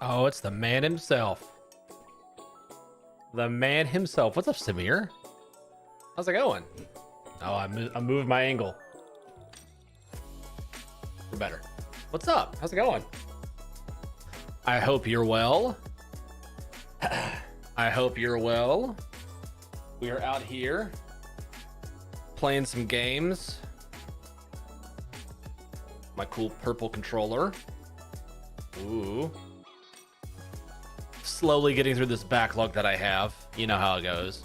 Oh, it's the man himself. The man himself. What's up, Samir? How's it going? Oh, I'm moving my angle. For better. What's up? How's it going? I hope you're well. I hope you're well. We are out here playing some games. My cool purple controller. Ooh. Slowly getting through this backlog that I have. You know how it goes.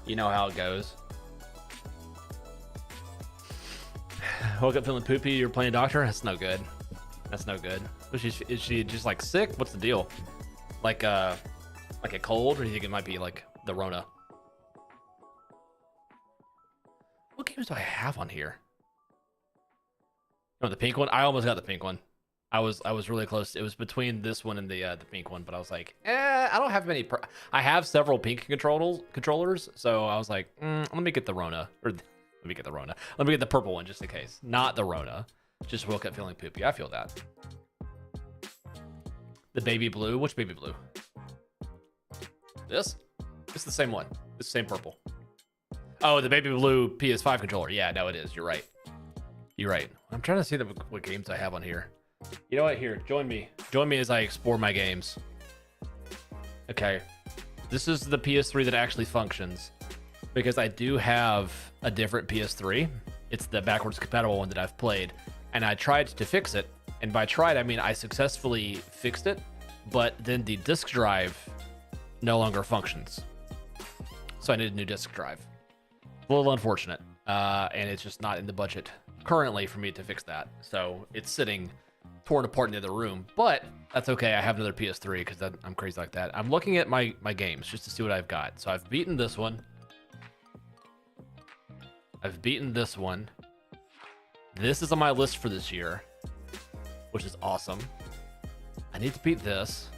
You know how it goes. Woke up feeling poopy. You're playing doctor? That's no good. That's no good. Is she just like sick? What's the deal? Like a cold, or do you think it might be like the Rona? What games do I have on here? Oh, the pink one. I almost got the pink one. I was really close. It was between this one and the pink one, but I was like, I don't have many. I have several pink controllers, so I was like, let me get the Rona, or let me get the Rona. Let me get the purple one just in case. Not the Rona. Just woke up feeling poopy. I feel that. The baby blue. Which baby blue? This? It's the same one. It's the same purple. Oh, the baby blue PS5 controller. Yeah, no, it is. You're right. You're right. I'm trying to see what games I have on here. You know what? Here, join me. Join me as I explore my games. Okay. This is the PS3 that actually functions, because I do have a different PS3. It's the backwards compatible one that I've played, and I tried to fix it. And by tried, I mean I successfully fixed it, but then the disk drive no longer functions. So I need a new disk drive. A little unfortunate. And it's just not in the budget currently for me to fix that. So it's sitting torn apart in the other room, but that's okay. I have another PS3 because I'm crazy like that. I'm looking at my games just to see what I've got. So I've beaten this one. I've beaten this one. This is on my list for this year, which is awesome. I need to beat this.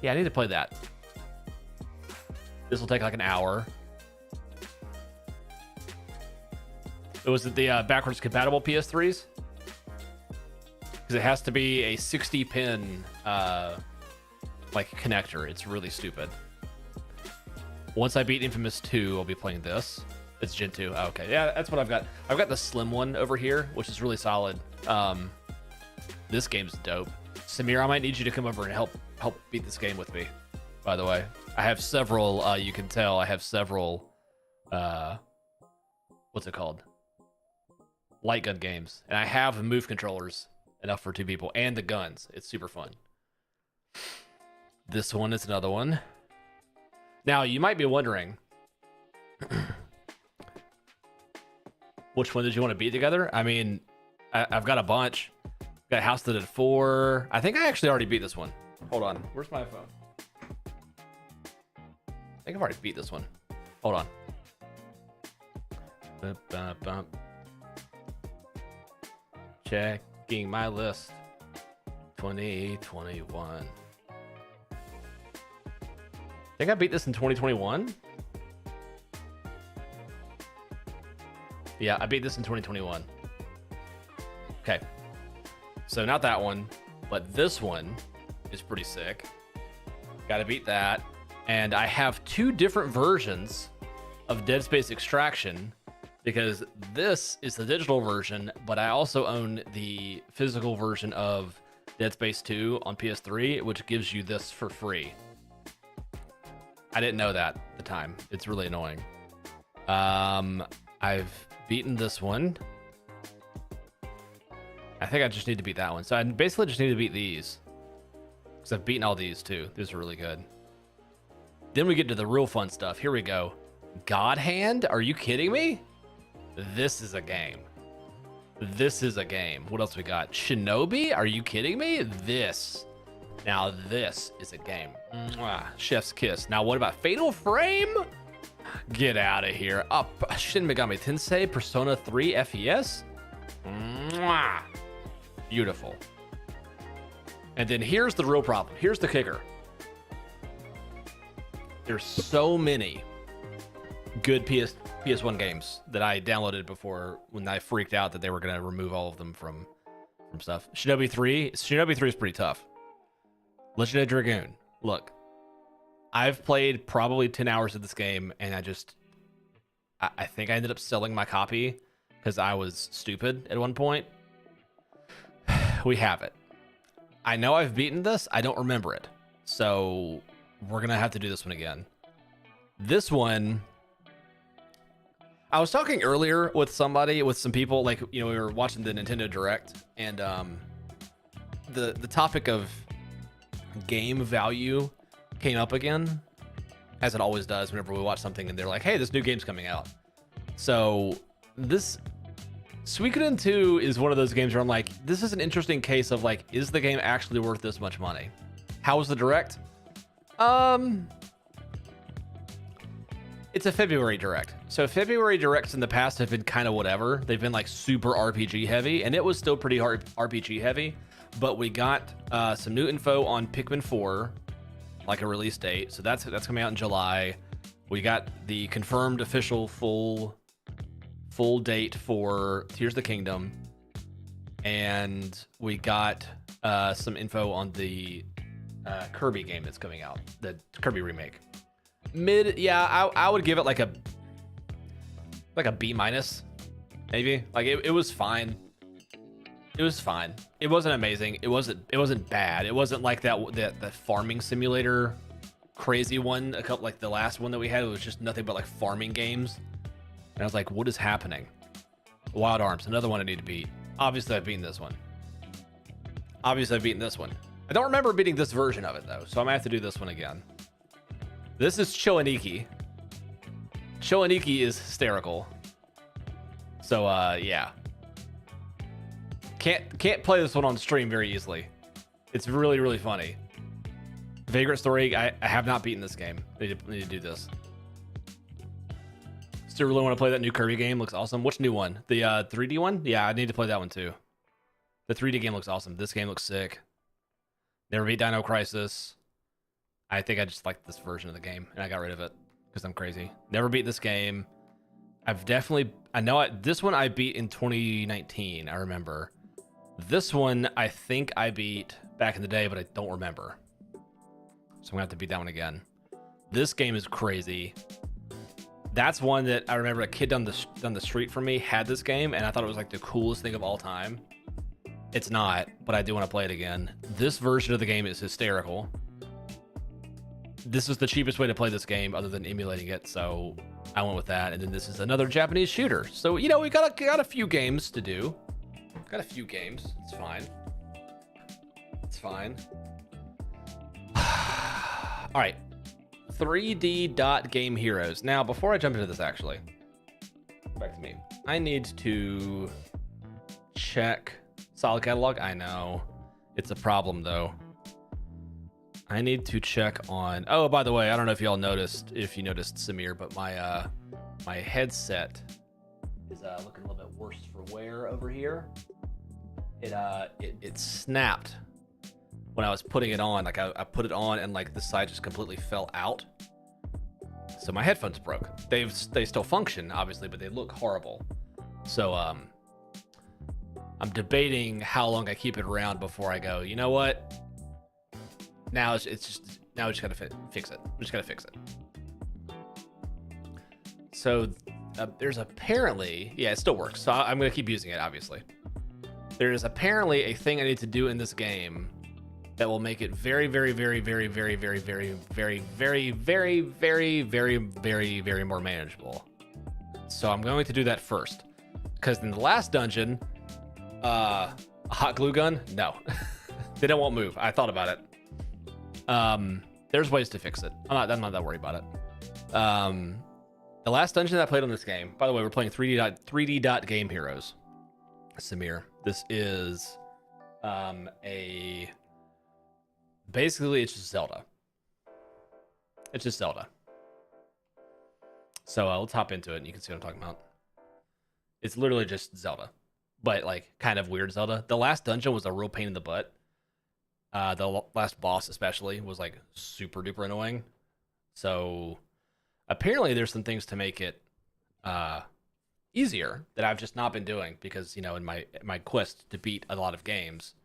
Yeah, I need to play that. This will take like an hour. It was the backwards compatible PS3s, because it has to be a 60 pin like connector. It's really stupid. Once I beat Infamous 2, I'll be playing this. It's Gen 2. Oh, okay, yeah, that's what I've got. I've got the slim one over here, which is really solid. This game's dope. Samir, I might need you to come over and help beat this game with me. By the way, I have several. You can tell I have several. What's it called? Light gun games, and I have move controllers enough for 2 people, and the guns. It's super fun. This one is another one. Now you might be wondering, which one did you want to beat together? I mean, I've got a bunch. Got House that did 4. I think I actually already beat this one. Hold on, where's my phone? I think I've already beat this one. Hold on. Checking my list. 2021. I think I beat this in 2021. Yeah, I beat this in 2021. Okay. So not that one, but this one is pretty sick. Gotta beat that. And I have 2 different versions of Dead Space Extraction, because this is the digital version, but I also own the physical version of Dead Space 2 on PS3, which gives you this for free. I didn't know that at the time. It's really annoying. I've beaten this one. I think I just need to beat that one. So I basically just need to beat these, because I've beaten all these too. These are really good. Then we get to the real fun stuff. Here we go. God Hand? Are you kidding me? This is a game. This is a game. What else we got? Shinobi? Are you kidding me? This. Now this is a game. Mwah. Chef's kiss. Now what about Fatal Frame? Get out of here. Up. Shin Megami Tensei Persona 3 FES. Mwah. Beautiful. And then here's the real problem. Here's the kicker. There's so many good PS1 games that I downloaded before, when I freaked out that they were going to remove all of them from from stuff. Shinobi 3 is pretty tough. Legendary Dragoon. Look, I've played probably 10 hours of this game, and I think I ended up selling my copy because I was stupid at one point. We have it. I know I've beaten this. I don't remember it. So we're going to have to do this one again. This one, I was talking earlier with some people, like, we were watching the Nintendo Direct, and the topic of game value came up again, as it always does whenever we watch something and they're like, hey, this new game's coming out. So this Suikoden 2 is one of those games where I'm like, this is an interesting case of like, is the game actually worth this much money? How was the Direct? It's a February Direct. So February Directs in the past have been kind of whatever. They've been like super RPG heavy, and it was still pretty hard RPG heavy, but we got some new info on Pikmin 4, like a release date. So that's coming out in July. We got the confirmed official full date for Tears of the Kingdom, and we got some info on the Kirby game that's coming out, the Kirby remake. I would give it like a B minus, maybe. Like it was fine. It was fine. It wasn't amazing. It wasn't bad. It wasn't like that farming simulator crazy one, like the last one that we had. It was just nothing but like farming games. And I was like, what is happening? Wild Arms, another one I need to beat. Obviously I've beaten this one. I don't remember beating this version of it though, so I'm gonna have to do this one again. This is Choaniki. Choaniki is hysterical. So yeah. Can't play this one on stream very easily. It's really, really funny. Vagrant Story, I have not beaten this game. Need to do this. Still really want to play that new Kirby game. Looks awesome. Which new one? The 3D one? Yeah, I need to play that one too. The 3D game looks awesome. This game looks sick. Never beat Dino Crisis. I think I just like this version of the game, and I got rid of it because I'm crazy. Never beat this game. This one I beat in 2019, I remember. This one I think I beat back in the day, but I don't remember. So I'm gonna have to beat that one again. This game is crazy. That's one that I remember a kid down the street from me had this game, and I thought it was like the coolest thing of all time. It's not, but I do want to play it again. This version of the game is hysterical. This is the cheapest way to play this game other than emulating it, so I went with that. And then this is another Japanese shooter. So, we got a few games to do. Got a few games. It's fine. It's fine. All right. 3D Dot Game Heroes. Now, before I jump into this, actually, back to me. I need to check solid catalog. I know. It's a problem, though. I need to check on. Oh, by the way, I don't know if you noticed, Samir, but my headset is looking a little bit worse for wear over here. It snapped when I was putting it on. Like I put it on and like the side just completely fell out. So my headphones broke. They still function obviously, but they look horrible. So I'm debating how long I keep it around before I go, you know what? Now we just gotta fix it. We just gotta fix it. So there's apparently, yeah, it still works. So I'm gonna keep using it, obviously. There is apparently a thing I need to do in this game that will make it very, very, very, very, very, very, very, very, very, very, very, very, very, very more manageable. So I'm going to do that first, because in the last dungeon, a hot glue gun, no, they won't move. I thought about it. There's ways to fix it. I'm not that worried about it. The last dungeon that I played on this game, by the way, we're playing 3D Dot Game Heroes. Samir, this is basically it's just Zelda. It's just Zelda. So let's hop into it and you can see what I'm talking about. It's literally just Zelda, but like kind of weird Zelda. The last dungeon was a real pain in the butt. The last boss especially was like super duper annoying. So apparently there's some things to make it easier that I've just not been doing because, you know, in my quest to beat a lot of games,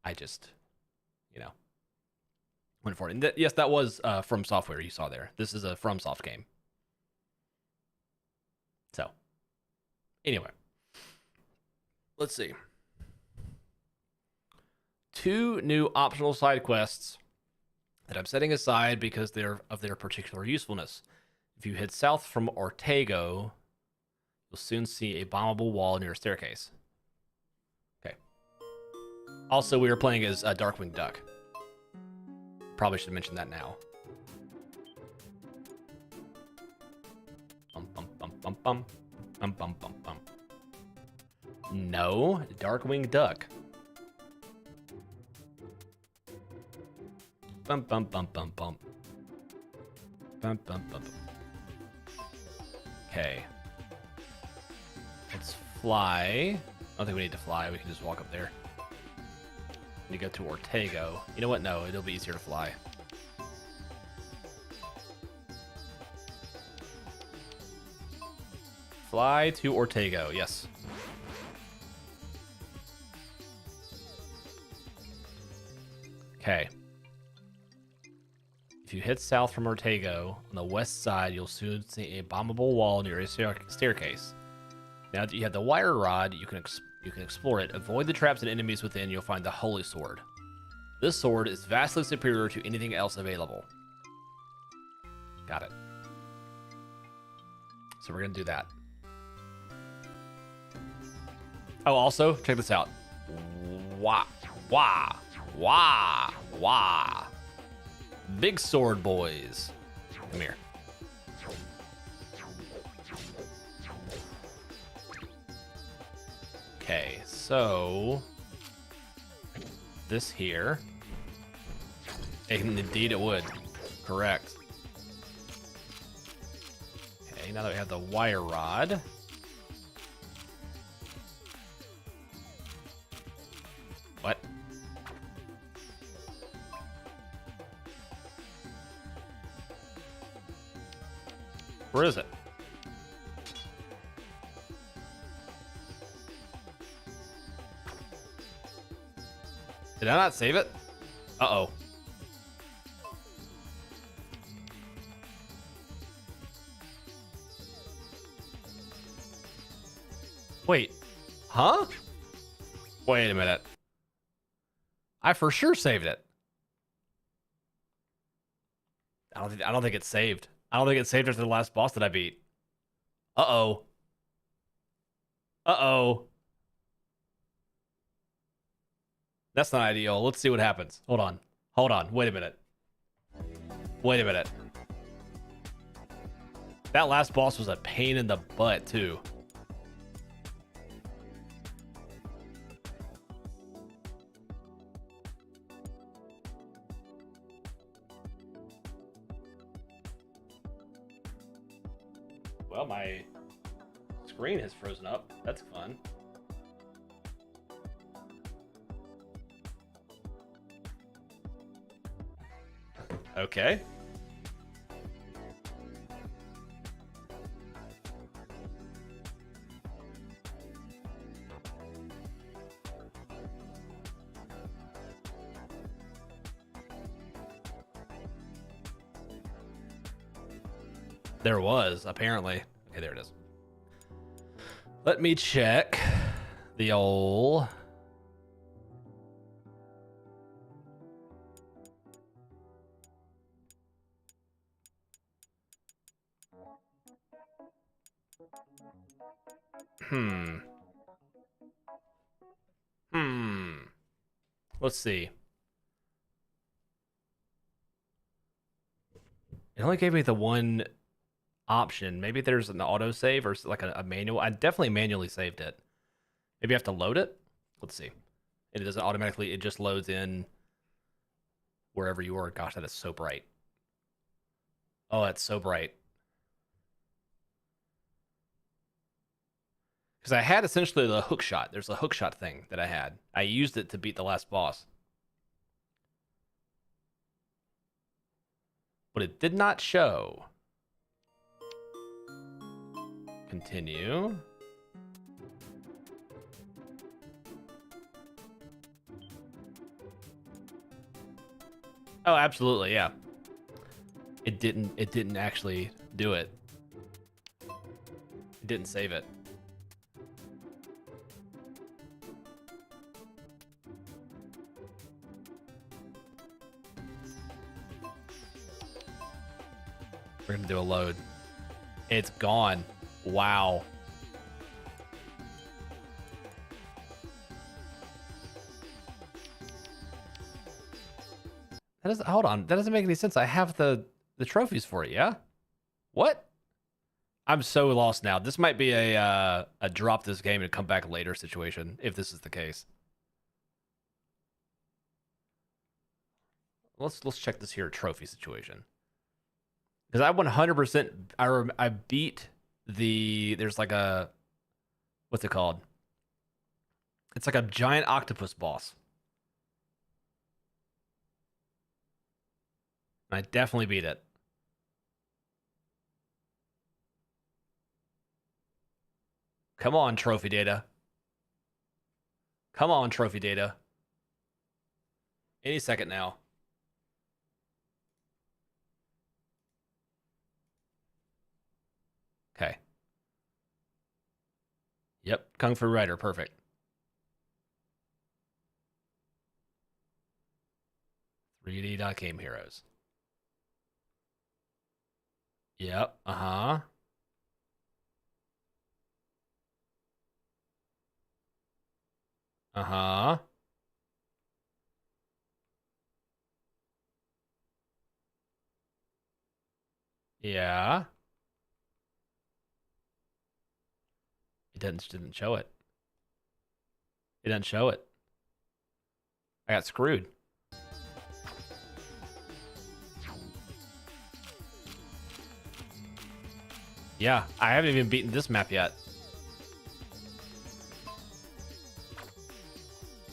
I just, you know, went for it. And yes, that was From Software you saw there. This is a FromSoft game. So, anyway, let's see. 2 new optional side quests that I'm setting aside because they're of their particular usefulness. If you head south from Ortego, you'll soon see a bombable wall near a staircase. Okay. Also, we were playing as Darkwing Duck. Probably should mention that now. Bum, bum, bum, bum, bum. Bum, bum, bum, bum. No, Darkwing Duck. Bum, bum, bum, bum, bum. Bum, bum, bum, bum. Okay. Let's fly. I don't think we need to fly. We can just walk up there. We go to Ortego. You know what? No, it'll be easier to fly. Fly to Ortego. Yes. Okay. If you head south from Ortego, on the west side, you'll soon see a bombable wall near a staircase. Now that you have the wire rod, you can explore it. Avoid the traps and enemies within. You'll find the Holy Sword. This sword is vastly superior to anything else available. Got it. So we're gonna do that. Oh, also check this out. Wah, wah, wah, wah. Big sword boys. Come here. Okay, so this here. And indeed it would. Correct. Okay, now that we have the wire rod. What? Where is it? Did I not save it? Uh-oh. Wait. Huh? Wait a minute. I for sure saved it. I don't think it's saved. I don't think it's saved after the last boss that I beat. Uh-oh. Uh-oh. That's not ideal. Let's see what happens. Hold on. Hold on. Wait a minute. Wait a minute. That last boss was a pain in the butt, too. Well, my screen has frozen up. That's fun. Okay. There was, apparently. Okay, there it is. Let me check the old... Let's see. It only gave me the one option. Maybe there's an autosave or like a manual. I definitely manually saved it. Maybe I have to load it. Let's see. And it doesn't automatically, it just loads in wherever you are. Gosh, that is so bright. Oh, that's so bright. Because I had essentially the hook shot. There's a hook shot thing that I had. I used it to beat the last boss. But it did not show. Continue. Oh, absolutely, yeah. It didn't actually do it. It didn't save it. We're gonna do a load. It's gone. Wow. That doesn't, hold on. That doesn't make any sense. I have the trophies for it, yeah? What? I'm so lost now. This might be a drop this game and come back later situation, if this is the case. Let's check this here trophy situation. Because I 100% I beat there's like a, what's it called? It's like a giant octopus boss. I definitely beat it. Come on, trophy data. Come on, trophy data. Any second now. Okay. Yep, Kung Fu Rider, perfect. 3D.game heroes. Yep, uh-huh. Uh-huh. Yeah. It didn't show it. It doesn't show it. I got screwed. Yeah, I haven't even beaten this map yet.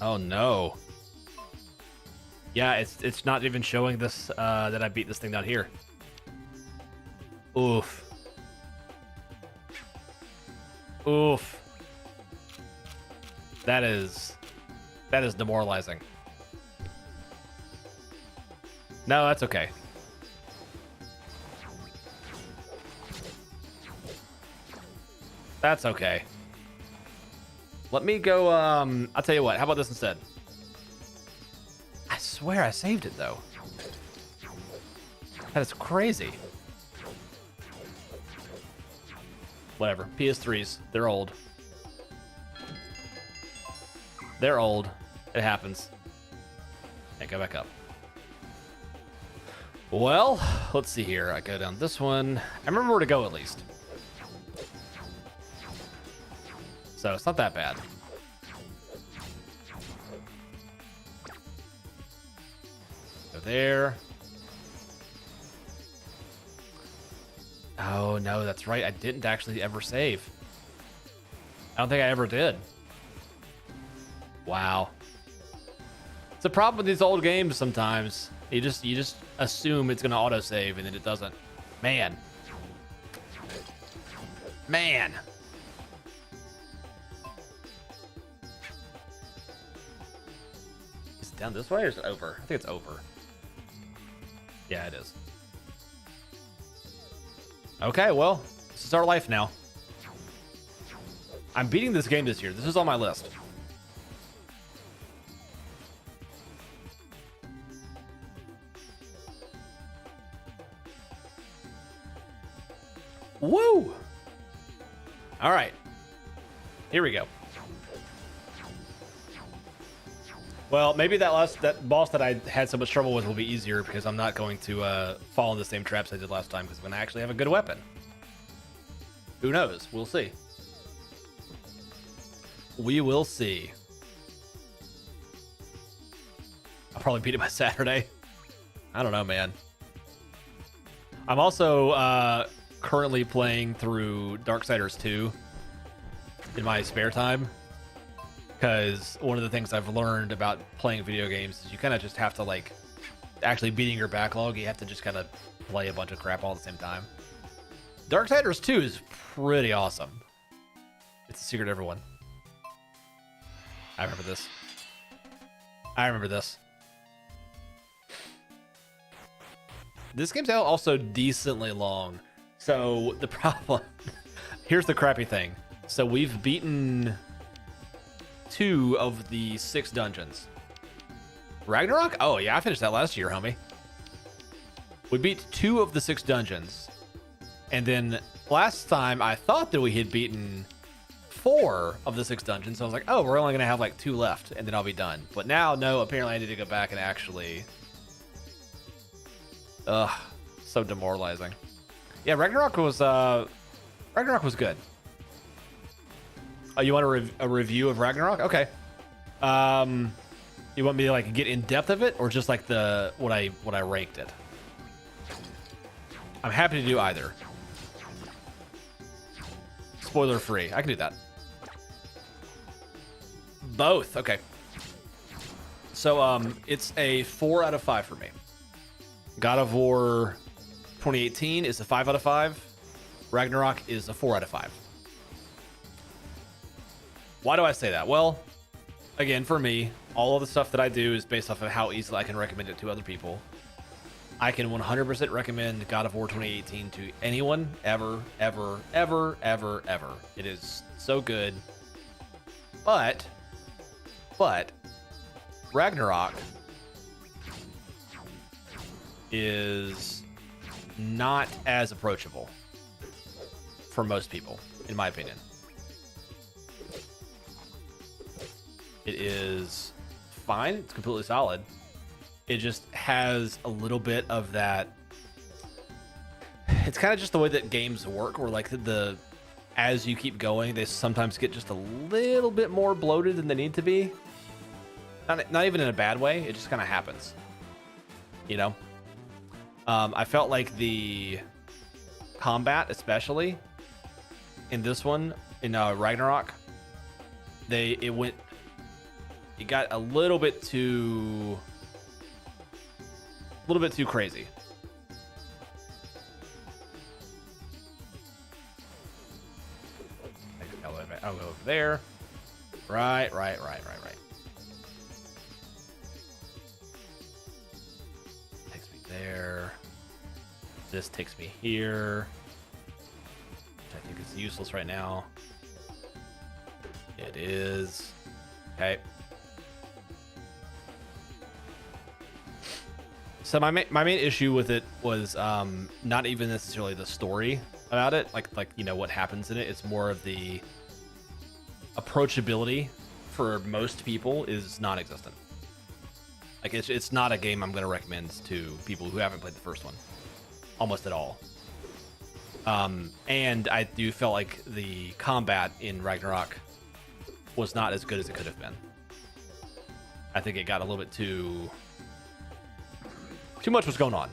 Oh no. Yeah, it's not even showing this that I beat this thing down here. Oof. Oof. That is demoralizing. No, that's okay. That's okay. Let me go, I'll tell you what, how about this instead? I swear I saved it though. That is crazy. Whatever, PS3s, they're old. They're old. It happens. And go back up. Well, let's see here. I go down this one. I remember where to go at least. So it's not that bad. Go there. Oh no, that's right. I didn't actually ever save. I don't think I ever did. Wow. It's a problem with these old games sometimes. You just assume it's gonna autosave and then it doesn't. Man. Man. Is it down this way or is it over? I think it's over. Yeah, it is. Okay, well, this is our life now. I'm beating this game this year. This is on my list. Woo! All right. Here we go. Well, maybe that boss that I had so much trouble with will be easier because I'm not going to fall in the same traps I did last time because I'm going to actually have a good weapon. Who knows? We'll see. We will see. I'll probably beat it by Saturday. I don't know, man. I'm also currently playing through Darksiders 2 in my spare time. Because one of the things I've learned about playing video games is you kind of just have to, like, actually beating your backlog, you have to just kind of play a bunch of crap all at the same time. Darksiders 2 is pretty awesome. It's a secret, everyone. I remember this. I remember this. This game's also decently long. So the problem, here's the crappy thing. So we've beaten 2 of the 6 dungeons. Ragnarok? Oh yeah, I finished that last year, homie. We beat 2 of the 6 dungeons. And then last time I thought that we had beaten 4 of the 6 dungeons. So I was like, oh, we're only gonna have like 2 left and then I'll be done. But now, no, apparently I need to go back and actually... Ugh, so demoralizing. Yeah, Ragnarok was good. Oh, you want a review of Ragnarok? Okay. You want me to like get in depth of it, or just like what I ranked it? I'm happy to do either. Spoiler free. I can do that. Both. Okay. So it's a 4 out of 5 for me. God of War 2018 is a 5 out of 5. Ragnarok is a 4 out of 5. Why do I say that? Well, again, for me, all of the stuff that I do is based off of how easily I can recommend it to other people. I can 100% recommend God of War 2018 to anyone, ever, ever, ever, ever, ever. It is so good. But Ragnarok is not as approachable for most people, in my opinion. It is fine. It's completely solid. It just has a little bit of that. It's kind of just the way that games work, where like as you keep going, they sometimes get just a little bit more bloated than they need to be. Not even in a bad way. It just kind of happens. You know? I felt like the combat, especially in this one, in Ragnarok, it got a little bit too crazy. I'll go over there. Right. Takes me there. This takes me here, which I think is useless right now. It is. Okay. So my main issue with it was not even necessarily the story about it, like you know what happens in it. It's more of the approachability for most people is non-existent. Like it's not a game I'm going to recommend to people who haven't played the first one, almost at all. And I do feel like the combat in Ragnarok was not as good as it could have been. I think it got a little bit too much was going on.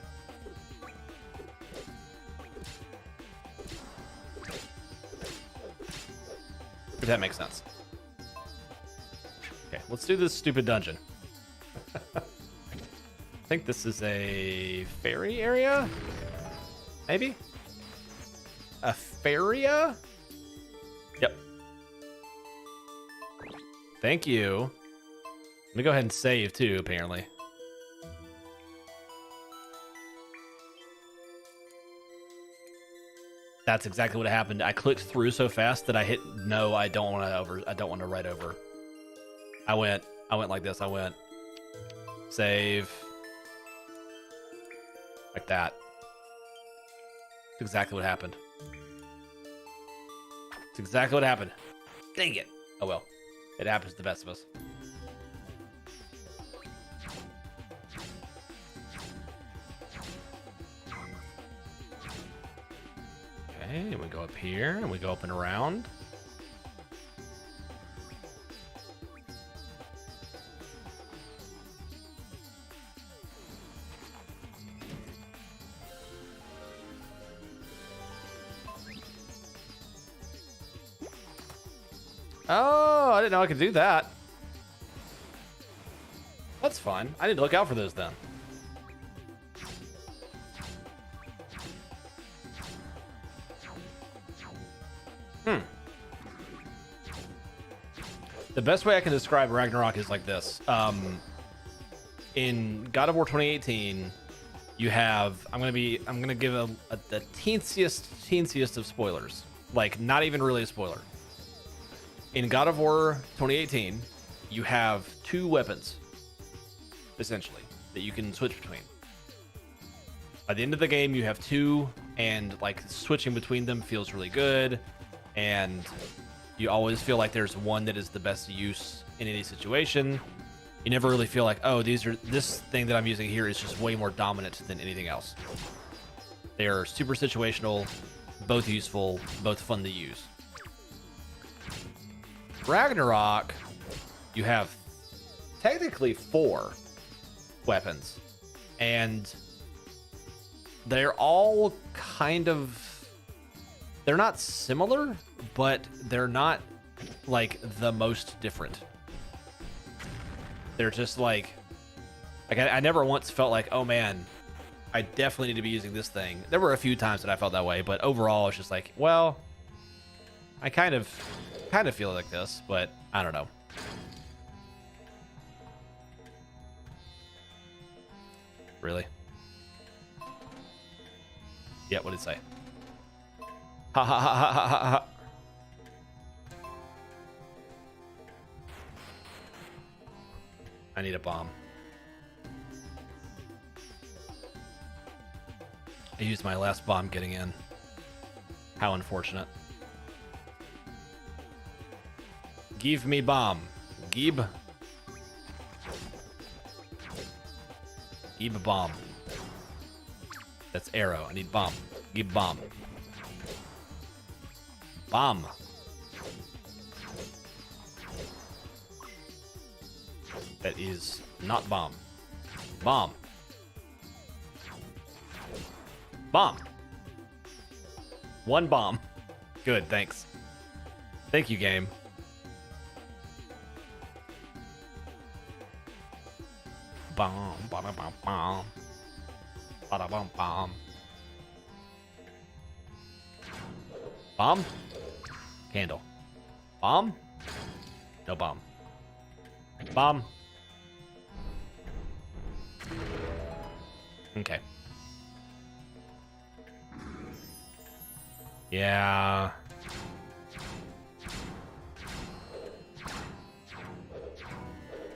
If that makes sense. Okay, let's do this stupid dungeon. I think this is a ferry area? Maybe? A feria? Yep. Thank you. Let me go ahead and save too, apparently. That's exactly what happened. I clicked through so fast that I hit no. I don't want to write over. I went like this. I went save like that. That's exactly what happened. It's exactly what happened. Dang it. Oh well. It happens to the best of us. Okay, and we go up here, and we go up and around. Oh, I didn't know I could do that. That's fine. I need to look out for those then. The best way I can describe Ragnarok is like this. In God of War 2018, you have I'm gonna give the teensiest of spoilers. Like not even really a spoiler. In God of War 2018, you have two weapons, essentially, that you can switch between. By the end of the game, you have two, and like switching between them feels really good, and you always feel like there's one that is the best use in any situation. You never really feel like, oh, this thing that I'm using here is just way more dominant than anything else. They are super situational, both useful, both fun to use. Ragnarok, you have technically 4 weapons, and they're all kind of, they're not similar, but they're not like the most different. They're just like I never once felt like, oh man, I definitely need to be using this thing. There were a few times that I felt that way, but overall it's just like, well, I kind of feel like this, but I don't know. Really? Yeah, what did it say? Ha ha ha ha ha ha ha. I need a bomb. I used my last bomb getting in. How unfortunate. Give me bomb. Gib. Gib bomb. That's arrow. I need bomb. Gib bomb. Bomb. That is not bomb. Bomb. Bomb. 1 bomb. Good, thanks. Thank you, game. Bomb, bada bomb, bomb. Bada bomb, bomb. Bomb? Candle. Bomb? No bomb. Bomb. Okay. Yeah.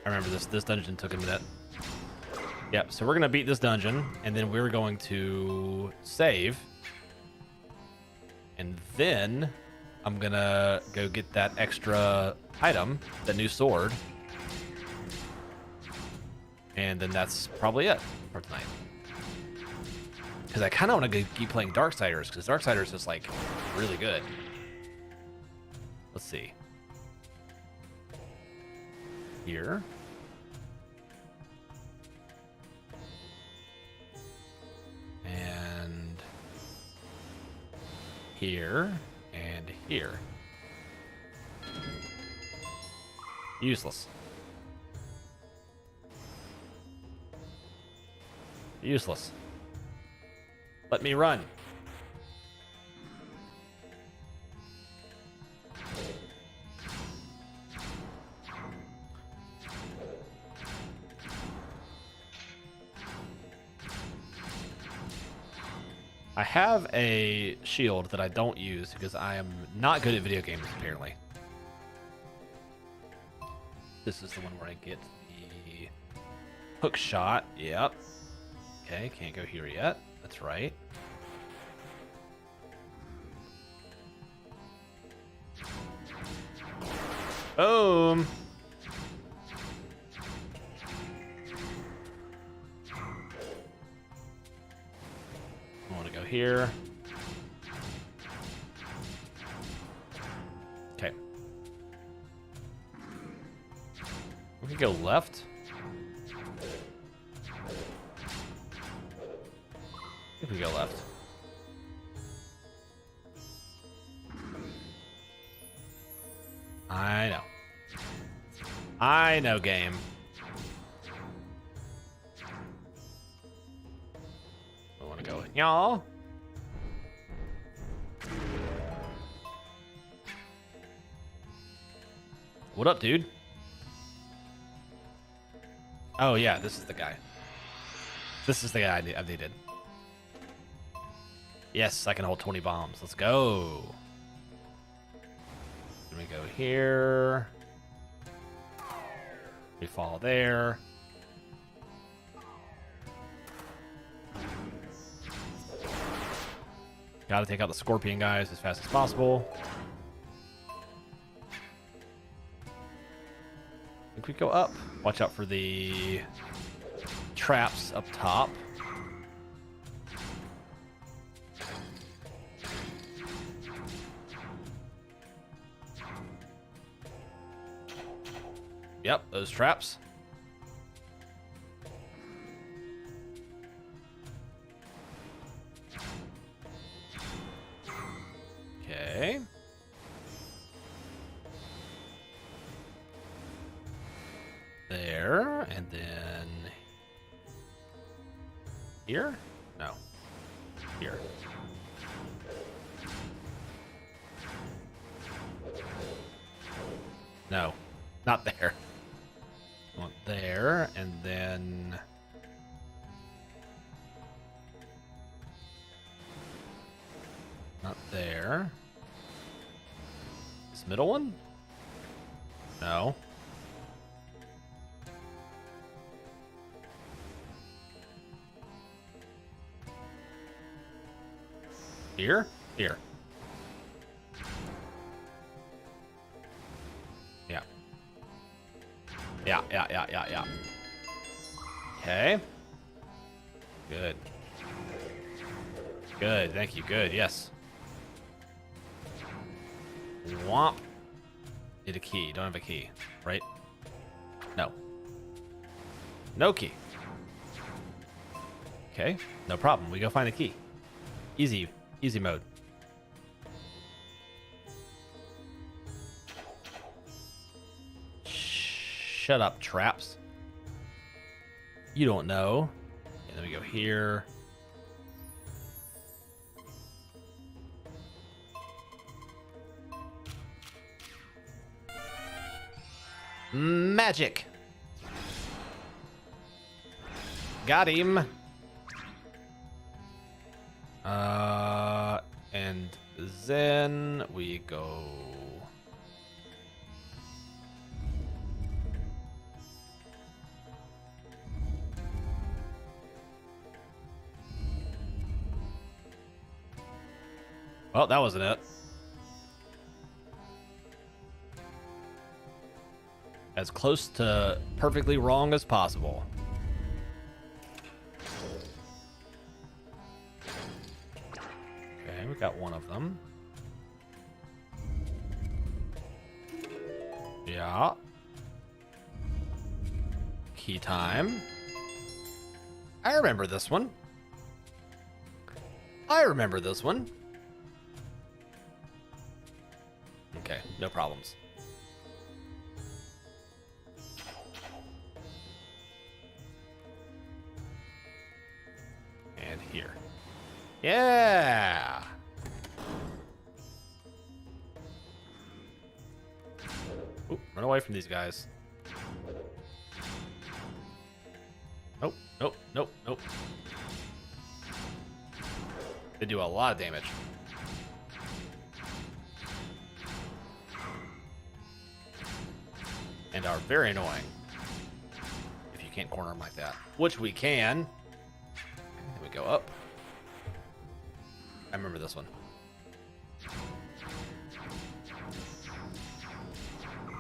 I remember this. This dungeon took a minute. Yep, so we're going to beat this dungeon, and then we're going to save. And then I'm going to go get that extra item, the new sword. And then that's probably it for tonight. Because I kind of want to keep playing Darksiders, because Darksiders is, like, really good. Let's see. Here. And here. And here. Useless. Useless. Let me run. I have a shield that I don't use because I am not good at video games, apparently. This is the one where I get the hook shot. Yep. Okay, can't go here yet. That's right. Boom. I want to go here. Okay. We can go left. If we go left. I know. I know, game. I want to go, y'all. What up, dude? Oh, yeah, this is the guy. This is the guy I needed. Yes, I can hold 20 bombs. Let's go. Let me go here. We fall there. Gotta take out the scorpion guys as fast as possible. I think we go up. Watch out for the traps up top. Yep, those traps. Okay. There, and then here? No. Here. No, not there. I want there, and then not there. This middle one? No. Here? Here. Yeah. Yeah. Okay. Good. Good, thank you. Good, yes. Womp. Need a key. Don't have a key, right? No. No key. Okay, no problem. We go find a key. Easy mode. Shut up, traps. You don't know. And then we go here. Magic. Got him. And then we go. Well, that wasn't it. As close to perfectly wrong as possible. Okay, we got one of them. Yeah. Key time. I remember this one. Okay, no problems. And here. Yeah! Ooh, run away from these guys. Nope. They do a lot of damage. And are very annoying. If you can't corner them like that. Which we can. Then we go up. I remember this one.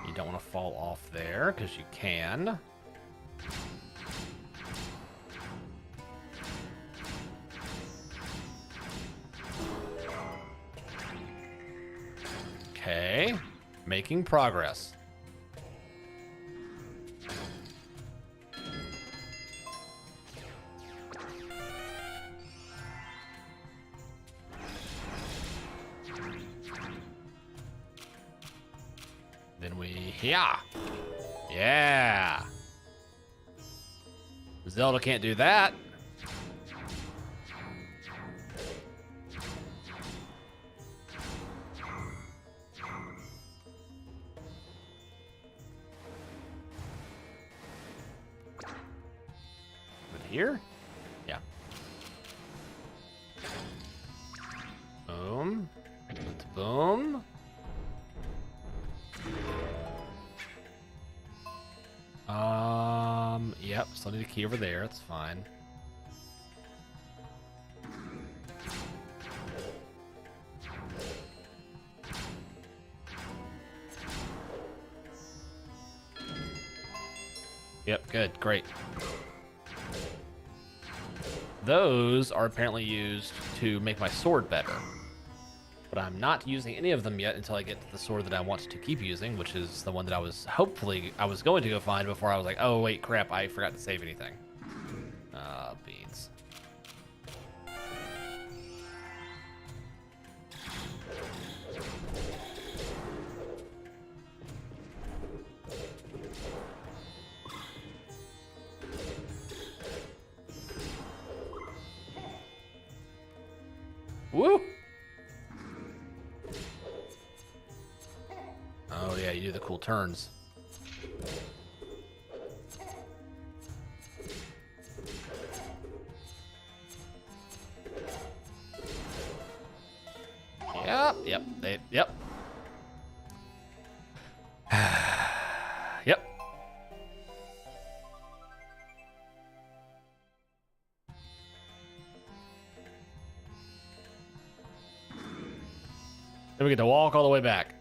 You don't want to fall off there, because you can. Okay. Making progress. Then we, yeah. Zelda can't do that. here? Yeah. Boom. Boom. Yep, still need a key over there, that's fine. Yep, good, great. Those are apparently used to make my sword better. But I'm not using any of them yet until I get to the sword that I want to keep using, which is the one that I was going to go find before I was like, oh wait, crap, I forgot to save anything. Beans. Woo! Oh yeah, you do the cool turns. Yep. Yep. Then we get to walk all the way back.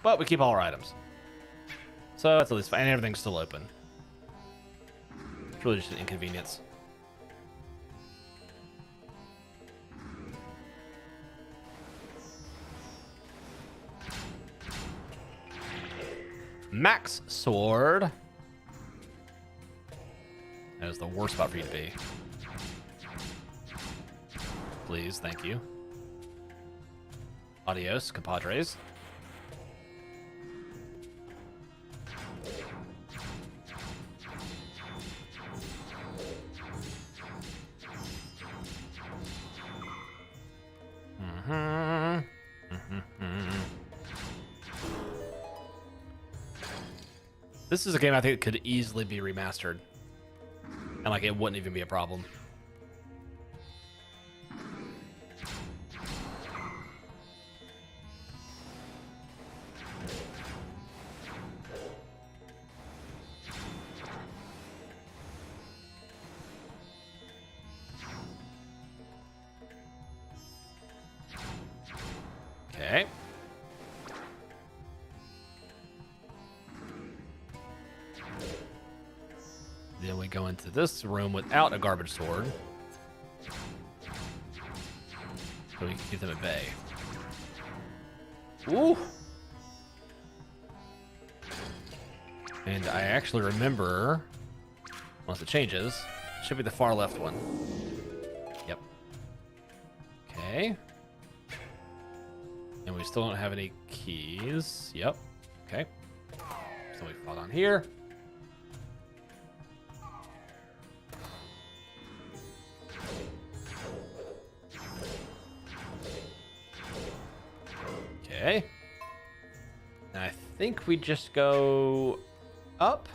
But we keep all our items. So that's at least fine. And everything's still open. It's really just an inconvenience. Max sword. That is the worst spot for you to be. Please, thank you. Adios, compadres. This is a game I think could easily be remastered. And like it wouldn't even be a problem. Okay. Then we go into this room without a garbage sword. So we can keep them at bay. Ooh! And I actually remember, once it changes, it should be the far left one. Yep. Okay. And we still don't have any keys. Yep. Okay. So we fall down here. Okay. And I think we just go up.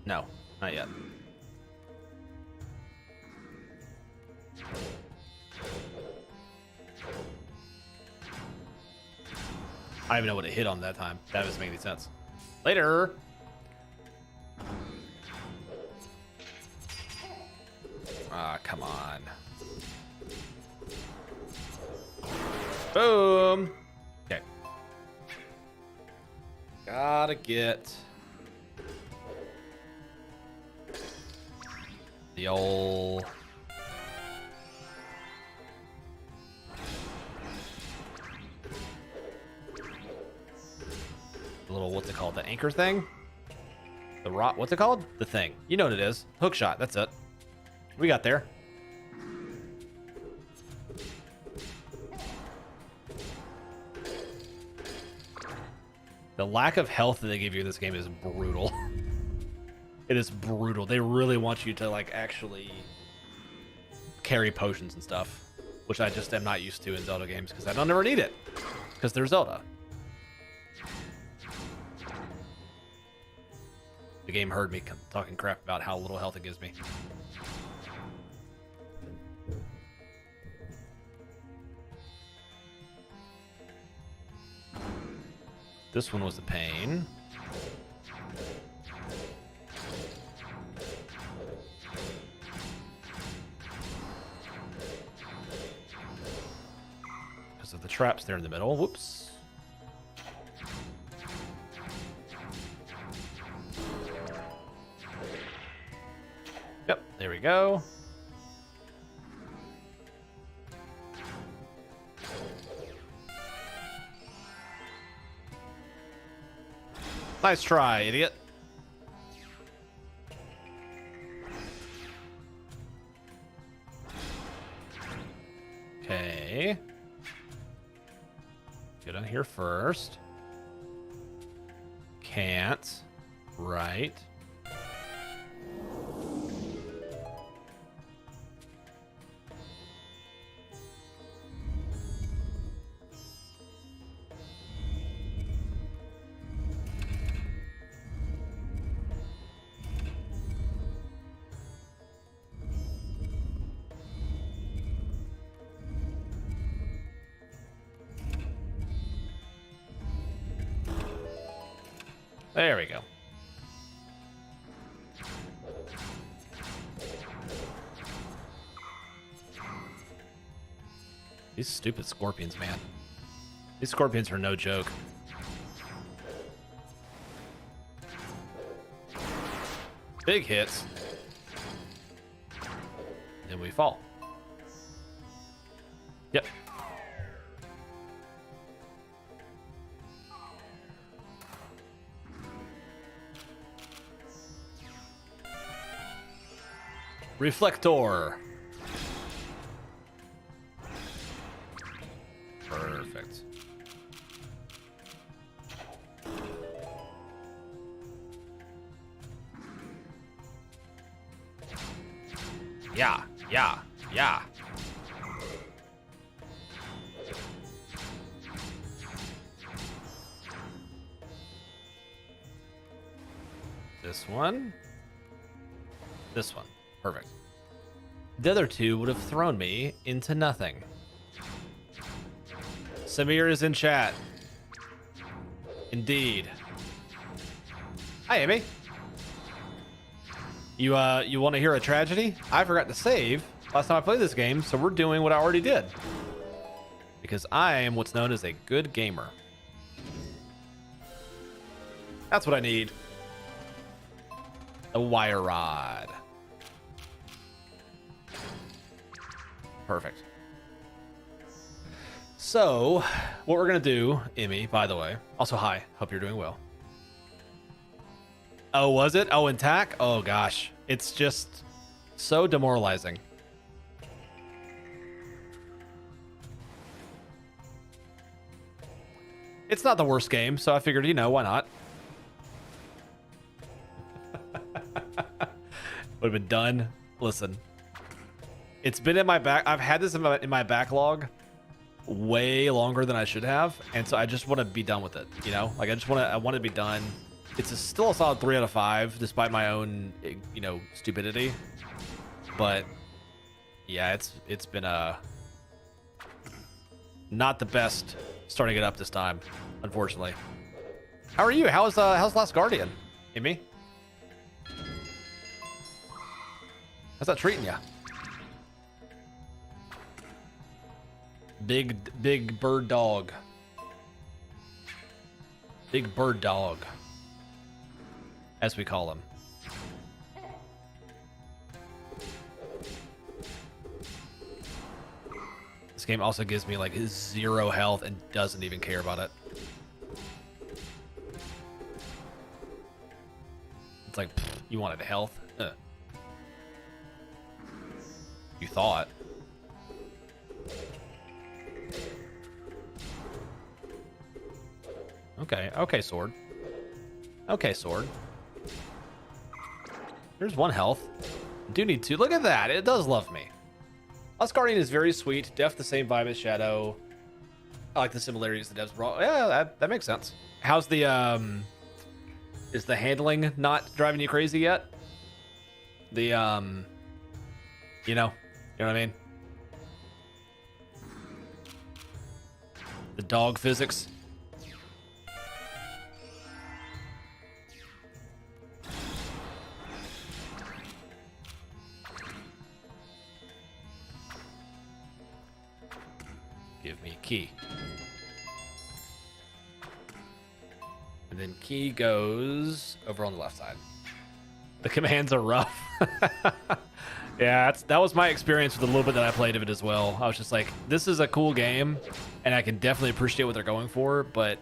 No, not yet. I don't even know what it hit on that time. That doesn't make any sense. Later. Ah, come on. Boom. Okay. Gotta get the old little, what's it called? The anchor thing? The rock, what's it called? The thing. You know what it is. Hook shot, that's it. We got there. The lack of health that they give you in this game is brutal. It is brutal. They really want you to like actually carry potions and stuff, which I just am not used to in Zelda games because I don't ever need it because they're Zelda. The game heard me talking crap about how little health it gives me. This one was a pain. Because of the traps there in the middle. Whoops. Yep, there we go. Nice try, idiot. Okay. Get on here first. Can't. Right. There we go. These stupid scorpions, man. These scorpions are no joke. Big hits. Then we fall. Yep. Reflector. Perfect. Yeah, yeah, yeah. This one. This one. Perfect. The other two would have thrown me into nothing. Samir is in chat. Indeed. Hi, Amy. You want to hear a tragedy? I forgot to save last time I played this game, so we're doing what I already did. Because I am what's known as a good gamer. That's what I need. A wire rod. Perfect. So, what we're gonna do, Emmy, by the way. Also, hi. Hope you're doing well. Oh, was it? Oh, in TAC? Oh, gosh. It's just so demoralizing. It's not the worst game, so I figured, you know, why not? Would have been done. Listen. It's been in my back. I've had this in my backlog way longer than I should have, and so I just want to be done with it. You know, like I want to be done. It's still a solid 3 out of 5, despite my own, you know, stupidity. But yeah, it's been not the best starting it up this time, unfortunately. How are you? How's Last Guardian, Amy? How's that treating you? Big bird dog. Big bird dog, as we call him. This game also gives me like 0 health and doesn't even care about it. It's like, pfft, you wanted health? You thought. Okay, okay, sword. Okay, sword. There's 1 health. Do need 2. Look at that. It does love me. Last Guardian is very sweet. Def the same vibe as Shadow. I like the similarities the devs brought. Yeah, that makes sense. How's the is the handling not driving you crazy yet? The you know what I mean? The dog physics. Give me key. And then key goes over on the left side. The commands are rough. Yeah, that was my experience with a little bit that I played of it as well. I was just like, this is a cool game, and I can definitely appreciate what they're going for, but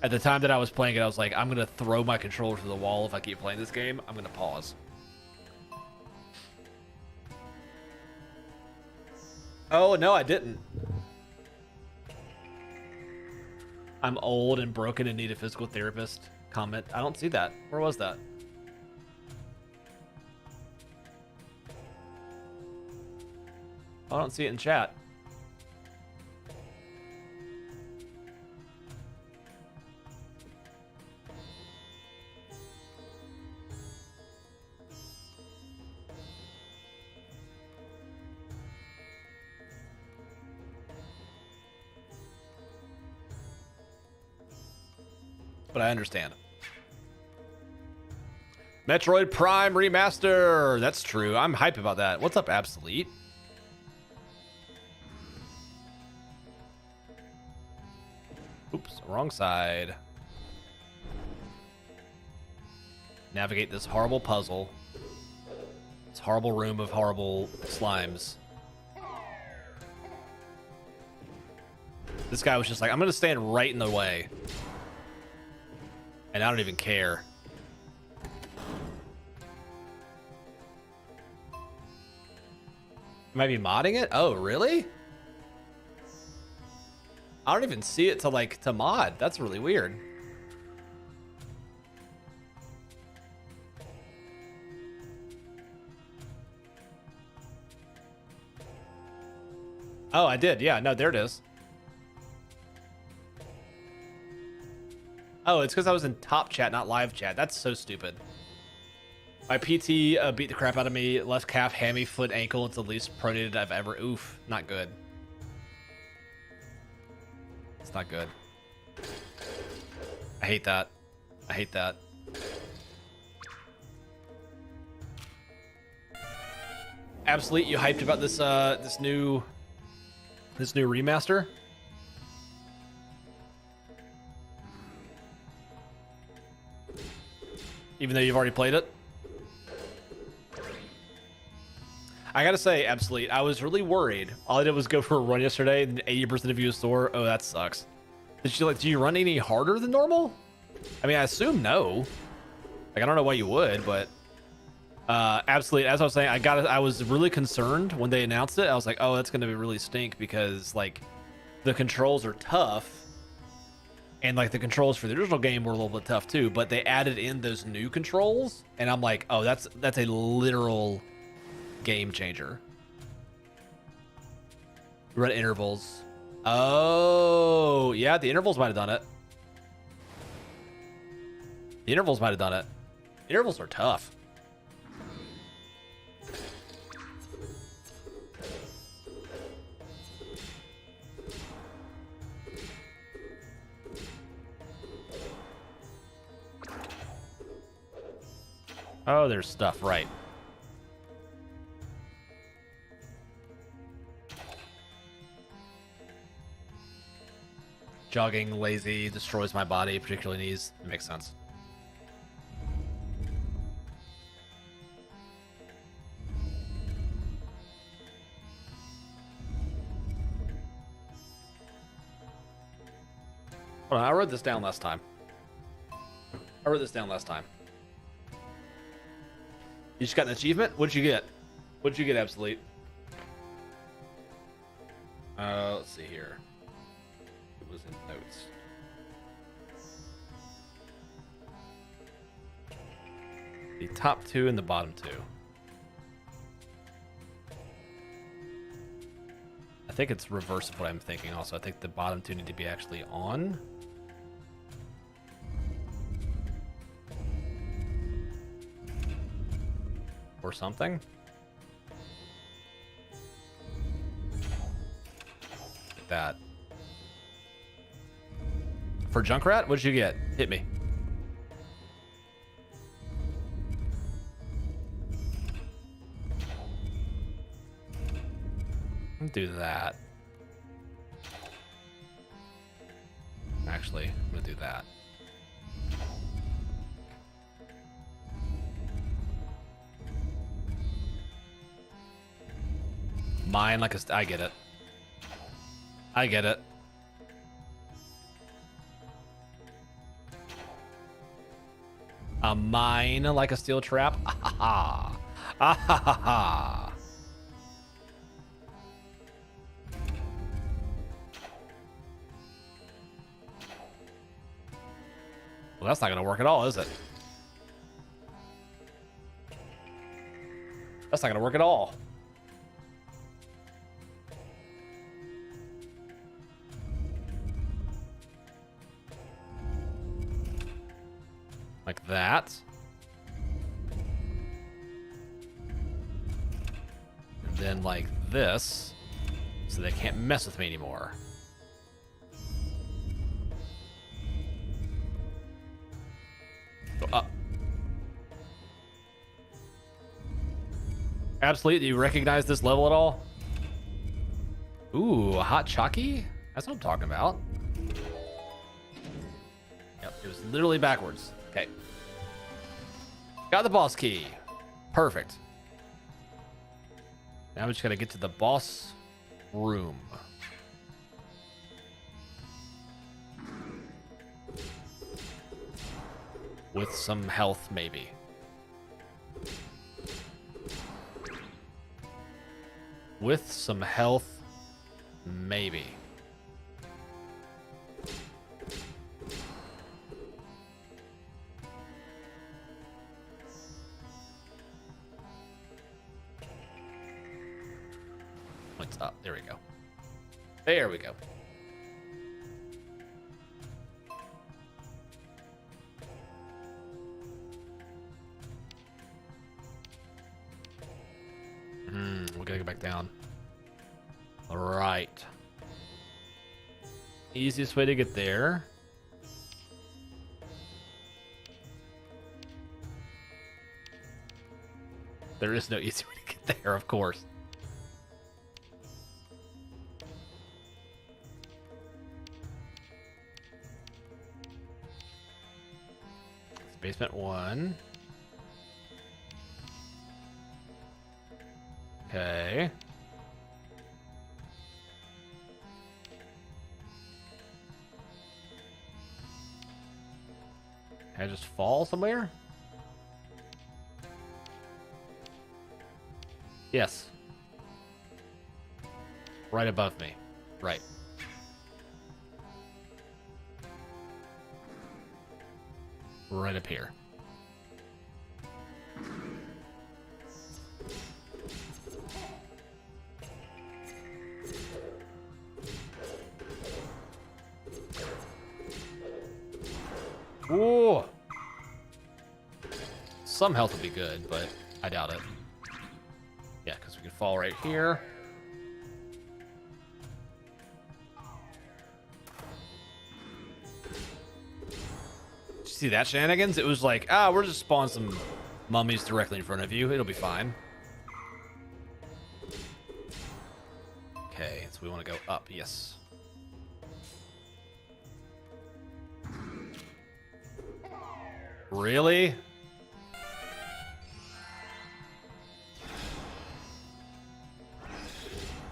at the time that I was playing it, I was like, I'm going to throw my controller to the wall if I keep playing this game. I'm going to pause. Oh, no, I didn't. I'm old and broken and need a physical therapist. Comment. I don't see that. Where was that? I don't see it in chat. But I understand. Metroid Prime Remaster. That's true. I'm hyped about that. What's up, Absolute? Oops, wrong side. Navigate this horrible puzzle. This horrible room of horrible slimes. This guy was just like, I'm going to stand right in the way. And I don't even care. Might be modding it? Oh, really? I don't even see it to mod. That's really weird. Oh, I did. Yeah, no, there it is. Oh, it's because I was in top chat, not live chat. That's so stupid. My PT beat the crap out of me. Left calf, hammy, foot, ankle. It's the least pronated I've ever. Oof, not good. It's not good. I hate that. I hate that. Absolute, you hyped about this this new remaster? Even though you've already played it? I gotta say, Absolute, I was really worried. All I did was go for a run yesterday, and 80% of you sore. Oh, that sucks. Do you run any harder than normal? I mean, I assume no. Like, I don't know why you would, but Absolute, as I was saying, I was really concerned when they announced it. I was like, oh, that's gonna be really stink because like the controls are tough. And like the controls for the original game were a little bit tough too, but they added in those new controls, and I'm like, oh, that's a literal game changer. Run intervals. Oh, yeah, the intervals might have done it. The intervals might have done it. Intervals are tough. Oh, there's stuff, right. Jogging, lazy, destroys my body, particularly knees. It makes sense. Hold on, I wrote this down last time. You just got an achievement? What'd you get? What'd you get, Absolute? Let's see here. It was in notes. The top two and the bottom two. I think it's reverse of what I'm thinking also. I think the bottom two need to be actually on. Or something. Like that. For Junkrat, what did you get? Hit me. Do that. Actually, I'm gonna do that. Mine like a... I get it. I get it. A mine like a steel trap? Ah ha ha. Ah ha ha ha. Well, that's not going to work at all, is it? That's not going to work at all. Like that. And then like this. So they can't mess with me anymore. Go up. Absolutely. Do you recognize this level at all? Ooh, a hot chalky? That's what I'm talking about. Yep, it was literally backwards. Okay. Got the boss key. Perfect. Now we just gotta get to the boss room. With some health, maybe. With some health, maybe. What's up? There we go. There we go. We gotta go back down. All right. Easiest way to get there. There is no easy way to get there, of course. It's basement 1. Okay. Can I just fall somewhere? Yes. Right above me. Right. Right up here. Ooh. Some health would be good, but I doubt it. Yeah, because we can fall right here. Did you see that shenanigans? It was like, we're just spawning some mummies directly in front of you. It'll be fine. Okay, so we want to go up. Yes. Really?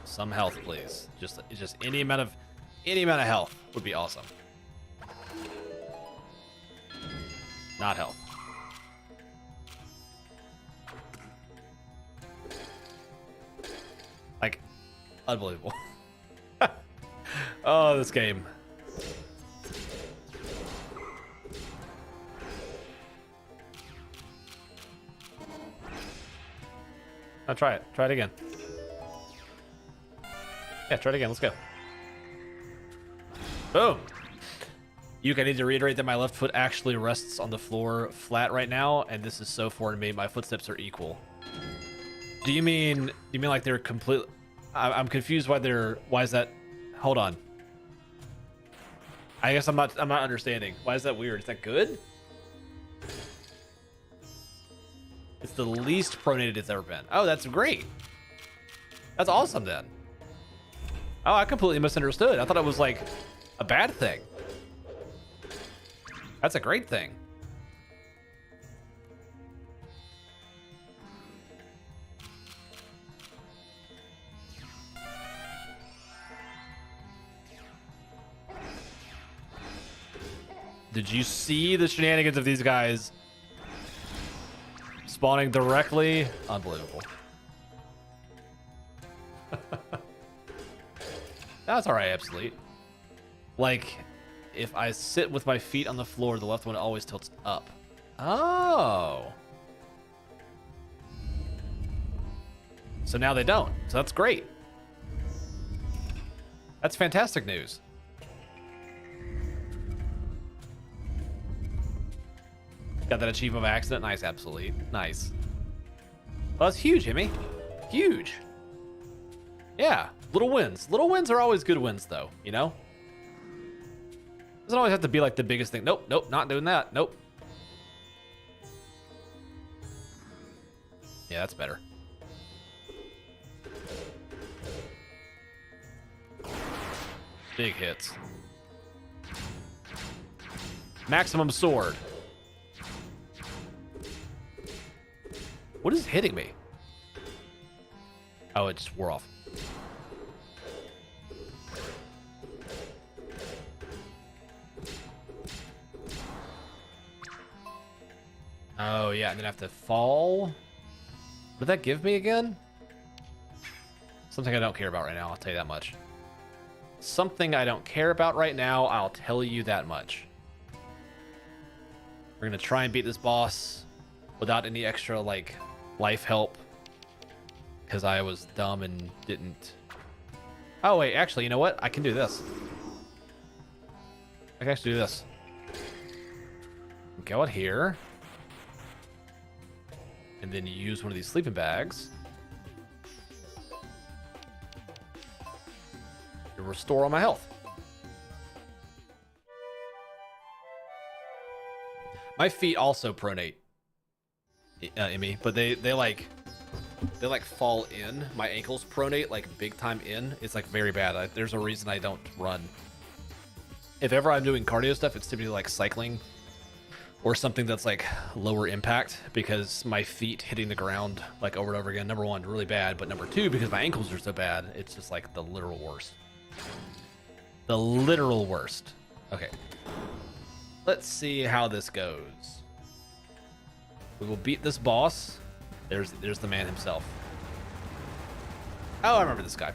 Some health, please. Just any amount of health would be awesome. Not health. Like, unbelievable. Oh, this game. I'll try it. Try it again. Yeah, try it again. Let's go. Boom. I need to reiterate that my left foot actually rests on the floor flat right now, and this is so foreign to me. My footsteps are equal. Do you mean like they're completely... I'm confused why is that... Hold on. I guess I'm not understanding. Why is that weird? Is that good? It's the least pronated it's ever been. Oh, that's great. That's awesome then. Oh, I completely misunderstood. I thought it was like a bad thing. That's a great thing. Did you see the shenanigans of these guys spawning directly? Unbelievable. That's all right, Absolute. Like, if I sit with my feet on the floor, the left one always tilts up. Oh. So now they don't. So that's great. That's fantastic news. Got that achievement by accident. Nice, Absolute. Nice. Well, that's huge, Himmy. Huge. Yeah, little wins. Little wins are always good wins, though, you know? Doesn't always have to be like the biggest thing. Nope, nope, not doing that. Nope. Yeah, that's better. Big hits. Maximum sword. What is hitting me? Oh, it just wore off. Oh, yeah, and then I have to fall. What did that give me again? Something I don't care about right now, I'll tell you that much. Something I don't care about right now, I'll tell you that much. We're gonna try and beat this boss without any extra, like, life help. Because I was dumb and didn't... Oh, wait, actually, you know what? I can do this. I can actually do this. Go out here. And then use one of these sleeping bags to restore all my health. My feet also pronate, Emmy, but they like fall in. My ankles pronate like big time in. It's like very bad. There's a reason I don't run. If ever I'm doing cardio stuff, it's typically like cycling or something that's like lower impact, because my feet hitting the ground like over and over again, number one, really bad, but number two, because my ankles are so bad, it's just like the literal worst. The literal worst. Okay. Let's see how this goes. We will beat this boss. There's the man himself. Oh, I remember this guy.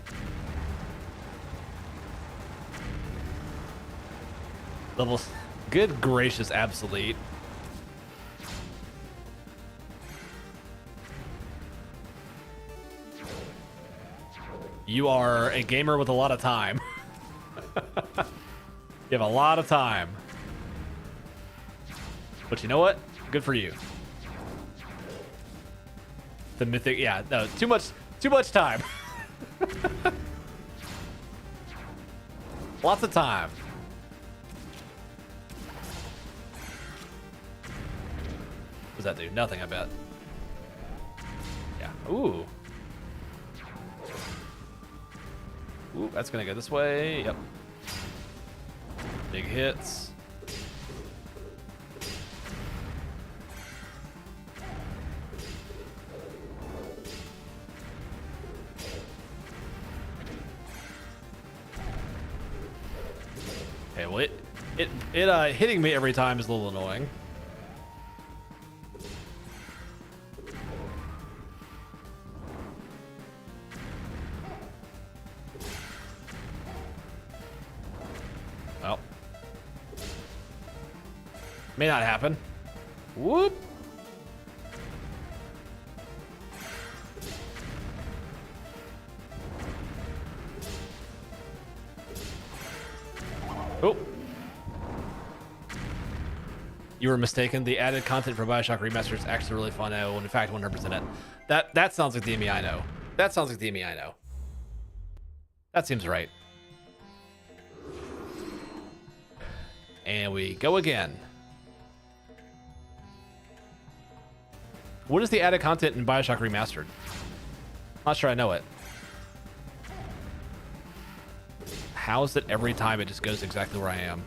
Levels. Good gracious, Absolute. You are a gamer with a lot of time. You have a lot of time. But you know what? Good for you. The mythic, yeah, no, too much time. Lots of time. What does that do? Nothing, I bet. Yeah. Ooh. Ooh, that's gonna go this way. Yep. Big hits. Okay, well, it hitting me every time is a little annoying. Well, may not happen. Whoop. Oh. You were mistaken. The added content for Bioshock Remastered is actually really fun. Oh, and in fact, 100% it. That sounds like the Amy I know. That sounds like the Amy I know. That seems right. And we go again. What is the added content in Bioshock Remastered? Not sure I know it. How is it every time it just goes exactly where I am?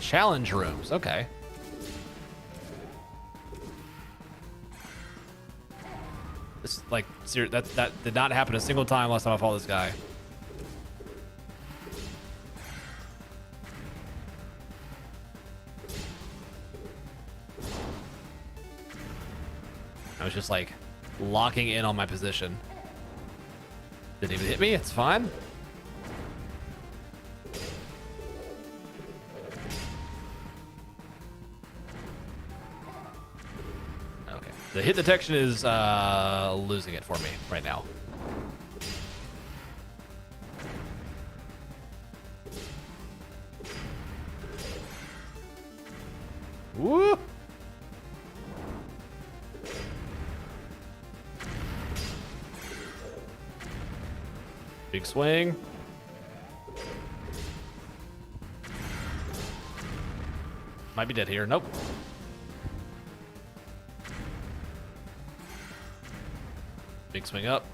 Challenge rooms, okay. This like that did not happen a single time last time I fought this guy. I was just like locking in on my position. Didn't even hit me, it's fine. Okay, the hit detection is losing it for me right now. Woo! Big swing. Might be dead here. Nope. Big swing up.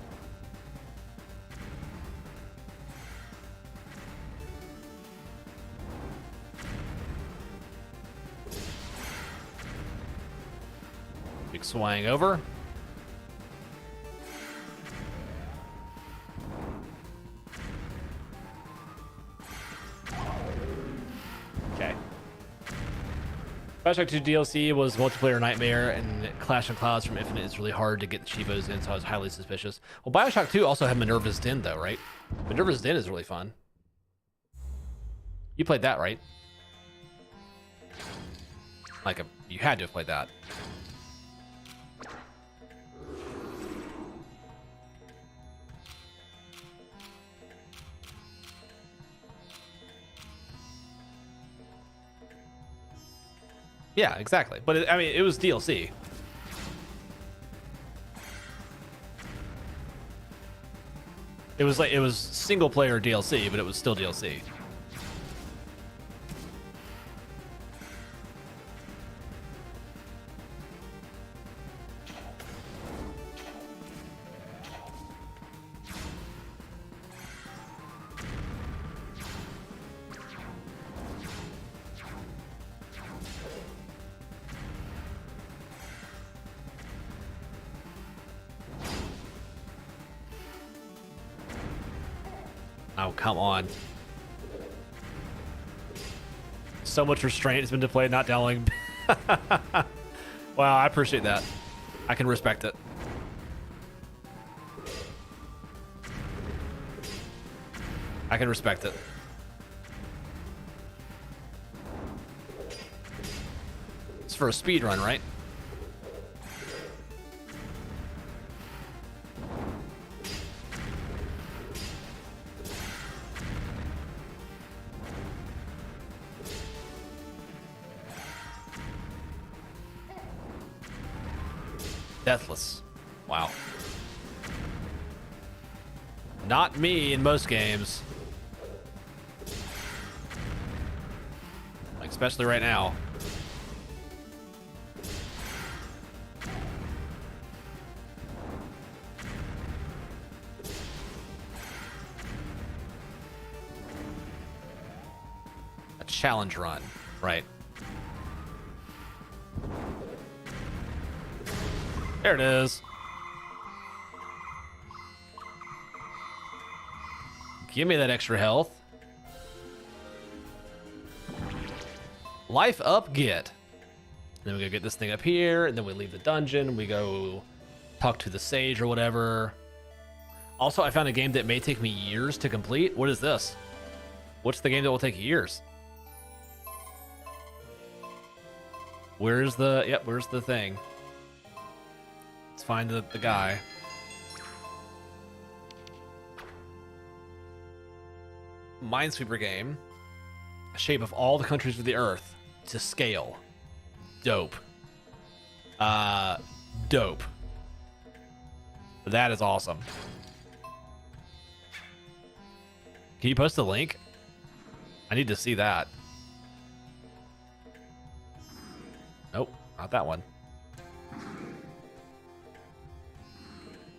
Big swing over. Bioshock 2 DLC was multiplayer nightmare, and Clash of Clouds from Infinite is really hard to get the Chivos in, so I was highly suspicious. Well, Bioshock 2 also had Minerva's Den, though, right? Minerva's Den is really fun. You played that, right? Like, you had to have played that. Yeah, exactly. But I mean, it was DLC. It was single player DLC, but it was still DLC. Oh, come on. So much restraint has been displayed, not downloading. Wow, I appreciate that. I can respect it. I can respect it. It's for a speed run, right? Deathless. Wow. Not me in most games. Like, especially right now. A challenge run, right? There it is. Give me that extra health. Life up, get. Then we go get this thing up here, and then we leave the dungeon. We go talk to the sage or whatever. Also, I found a game that may take me years to complete. What is this? What's the game that will take years? Where's the... Yep, where's the thing? Let's find the guy. Minesweeper game, a shape of all the countries of the earth to scale. Dope. Dope. That is awesome. Can you post the link? I need to see that. Nope, not that one.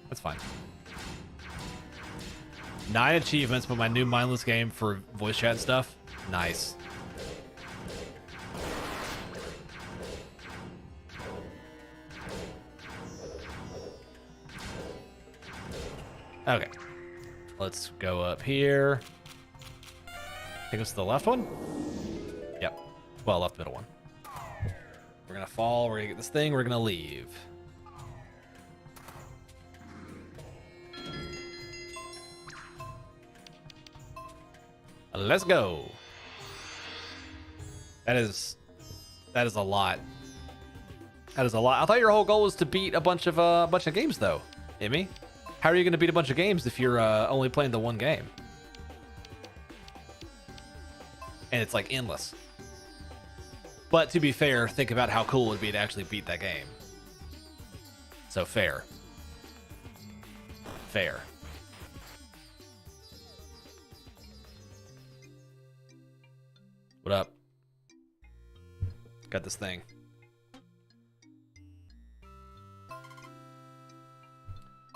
That's fine. 9 achievements, but my new mindless game for voice chat and stuff. Nice. Okay. Let's go up here. I think it's the left one? Yep. Well, left middle one. We're gonna fall, we're gonna get this thing, we're gonna leave. Let's go. That is a lot. That is a lot. I thought your whole goal was to beat a bunch of games though, Emmy. How are you gonna beat a bunch of games if you're only playing the one game? And it's like endless. But to be fair, think about how cool it would be to actually beat that game. So fair. Fair. What up? Got this thing.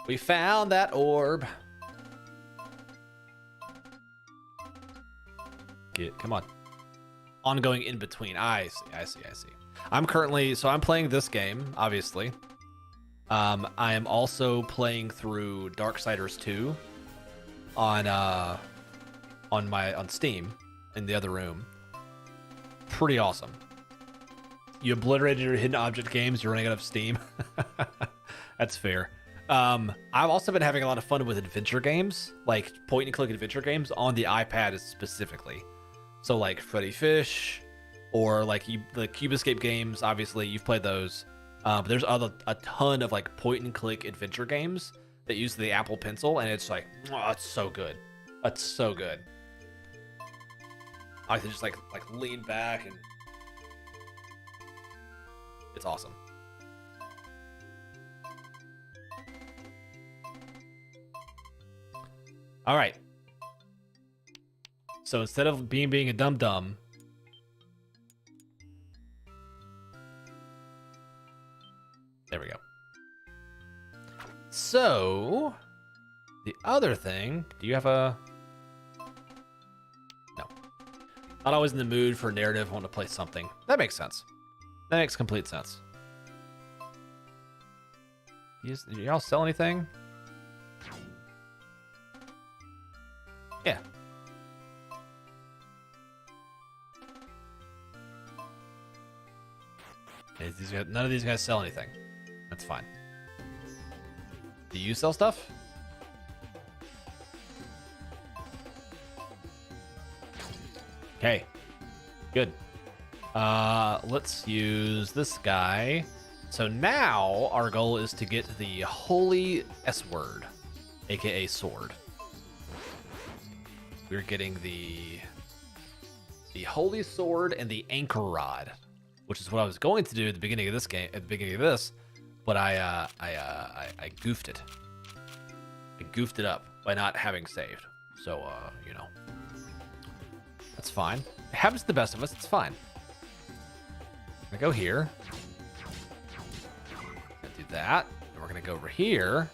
We found that orb. Come on. Ongoing in between. I see. I'm playing this game, obviously. I am also playing through Darksiders 2 on Steam in the other room. Pretty awesome. You obliterated your hidden object games, you're running out of Steam. That's fair. I've also been having a lot of fun with adventure games, like point and click adventure games on the iPad specifically. So like Freddy Fish, or like the Cubescape games. Obviously, you've played those. But there's a ton of like point and click adventure games that use the Apple Pencil, and it's like, oh, it's so good. It's so good. I can just like lean back, and it's awesome. All right. So instead of being a dum-dum, there we go. So the other thing, do you have a... No. Not always in the mood for narrative, want to play something. That makes sense. That makes complete sense. Do y'all sell anything? Yeah. None of these guys sell anything. That's fine. Do you sell stuff? Okay. Good. Let's use this guy. So now our goal is to get the Holy S-Word, aka sword. We're getting the Holy Sword and the Anchor Rod, which is what I was going to do at the beginning of this game, but I goofed it. I goofed it up by not having saved. So, you know, that's fine. It happens to the best of us. It's fine. I'm gonna go here. Gonna do that. And we're gonna go over here.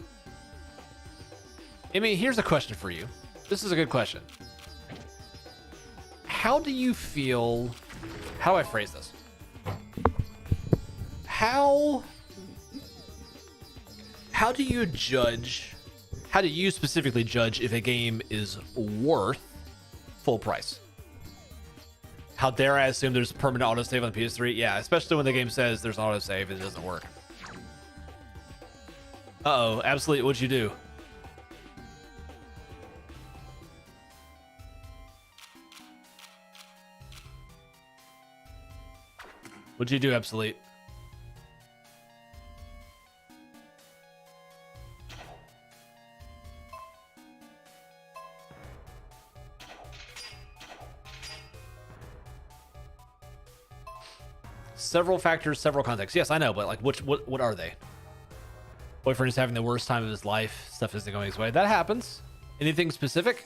Emmy, here's a question for you. This is a good question. How do you feel? How do I phrase this? How do you judge? How do you specifically judge if a game is worth full price? How dare I assume there's permanent autosave on the PS3? Yeah, especially when the game says there's autosave, it doesn't work. Uh-oh, Absolute, what'd you do? What'd you do, Absolute? several factors, several contexts. Yes, I know, but like, what are they? Boyfriend is having the worst time of his life. Stuff isn't going his way. That happens. Anything specific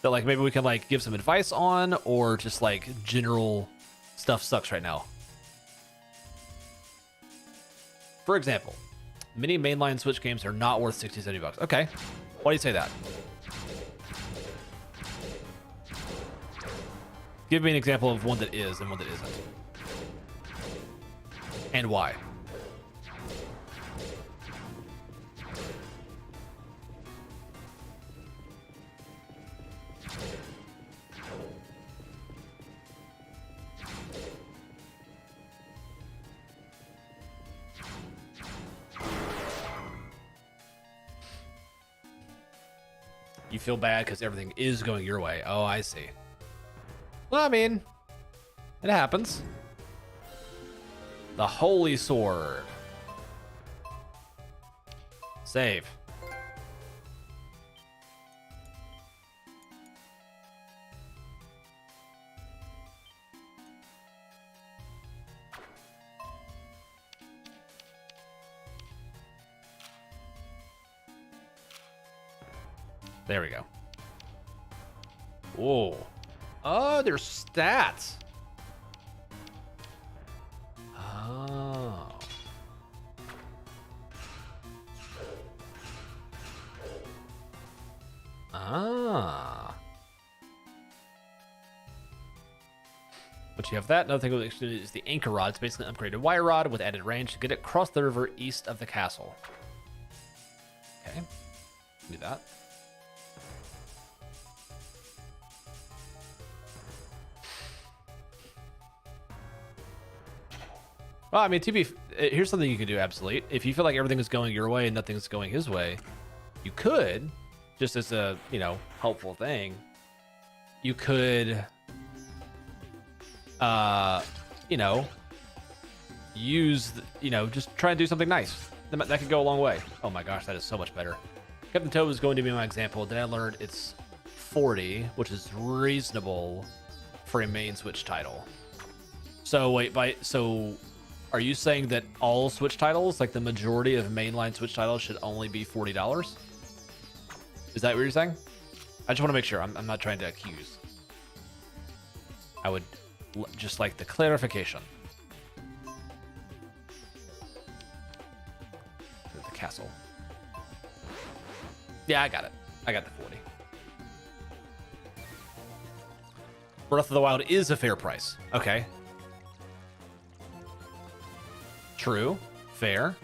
that like maybe we can like give some advice on, or just like general stuff sucks right now? For example, many mainline Switch games are not worth 60, 70 bucks. Okay. Why do you say that? Give me an example of one that is and one that isn't. And why? You feel bad because everything is going your way. Oh, I see. Well, I mean, it happens. The Holy Sword. Save. There we go. Whoa. Oh, there's stats. Oh. Ah. But you have that. Another thing is the anchor rod. It's basically an upgraded wire rod with added range to get it across the river east of the castle. Okay. Do that. Well, I mean, here's something you could do, Absolute. If you feel like everything is going your way and nothing's going his way, you could, just as a, helpful thing, you could, just try and do something nice. That could go a long way. Oh my gosh, that is so much better. Captain Toad is going to be my example. Then I learned it's 40, which is reasonable for a main Switch title. So wait, are you saying that all Switch titles, like the majority of mainline Switch titles, should only be $40? Is that what you're saying? I just want to make sure. I'm not trying to accuse. I would just like the clarification. The castle. Yeah, I got it. I got the 40. Breath of the Wild is a fair price. Okay. True. Fair.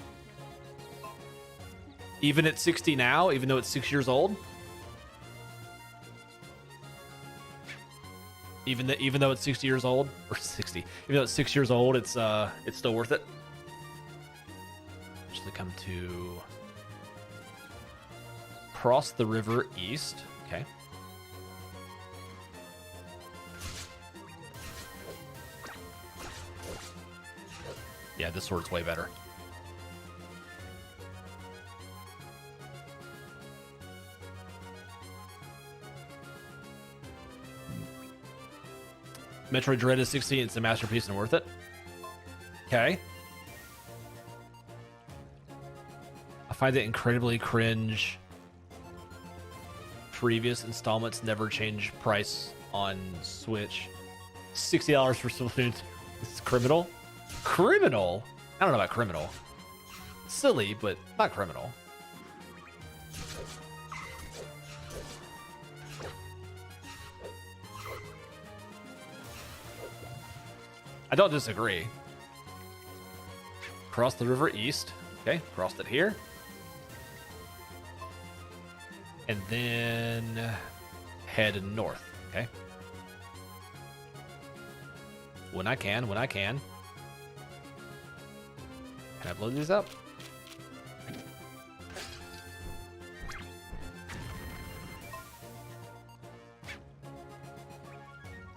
Even at 60 now, even though it's 6 years old? Even though it's 60 years old? Or 60. Even though it's 6 years old, it's still worth it. Actually come to cross the river east. Okay. Yeah, this sword's way better. Metroid Dread is 60. It's a masterpiece and worth it. Okay. I find it incredibly cringe. Previous installments never change price on Switch. $60 for Splatoon. It's criminal. Criminal? I don't know about criminal. Silly, but not criminal. I don't disagree. Cross the river east. Okay, crossed it here. And then head north. Okay. When I can. Can I blow these up?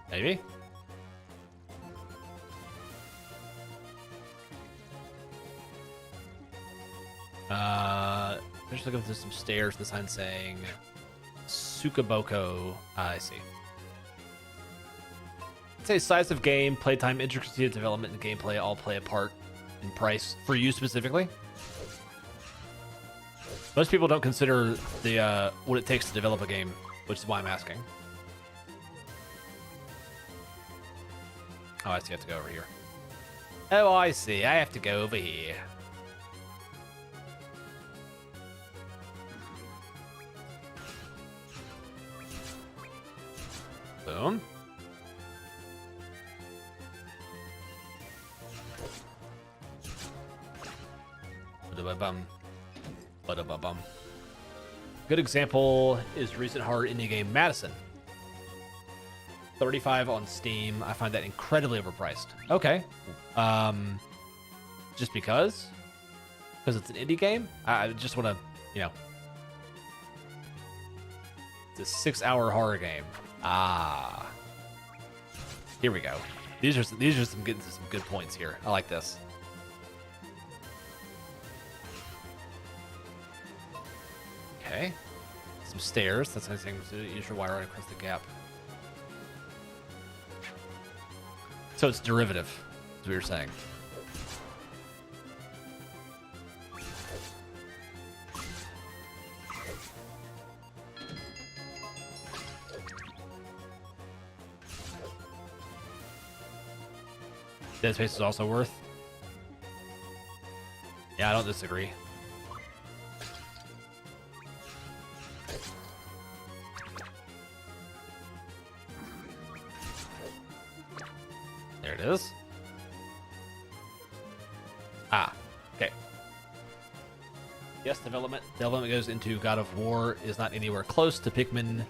Maybe. Just looking through some stairs. The sign saying Sukaboko. I see. I'd say size of game, playtime, intricacy of development, and gameplay all play a part in price for you specifically. Most people don't consider the what it takes to develop a game, which is why I'm asking. Oh, I see. I have to go over here. Oh, I see. I have to go over here. Boom. Ba-da-ba-bum. Ba-da-ba-bum. Good example is recent horror indie game Madison. $35 on Steam. I find that incredibly overpriced. Okay. Just because? Because it's an indie game? I just want to, you know. It's a 6-hour horror game. Ah. Here we go. These are some good points here. I like this. Okay. Some stairs. That's nice thing. Use your wire right across the gap. So it's derivative, is what you're saying. Dead Space is also worth. Yeah, I don't disagree. There it is. Ah, okay. Yes, development goes into God of War is not anywhere close to Pikmin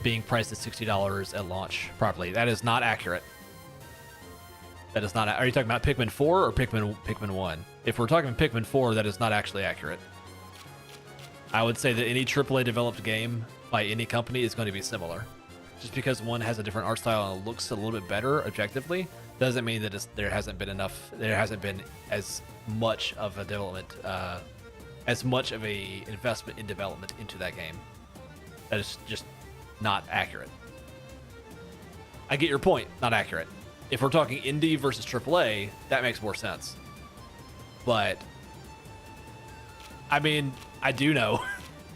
being priced at $60 at launch properly. That is not accurate. That is not. Are you talking about Pikmin 4 or Pikmin 1? If we're talking Pikmin 4, that is not actually accurate. I would say that any AAA developed game by any company is going to be similar. Just because one has a different art style and looks a little bit better objectively, doesn't mean that there hasn't been as much of a development, as much of a investment in development into that game. That is just not accurate. I get your point. Not accurate. If we're talking indie versus AAA, that makes more sense. But I mean, I do know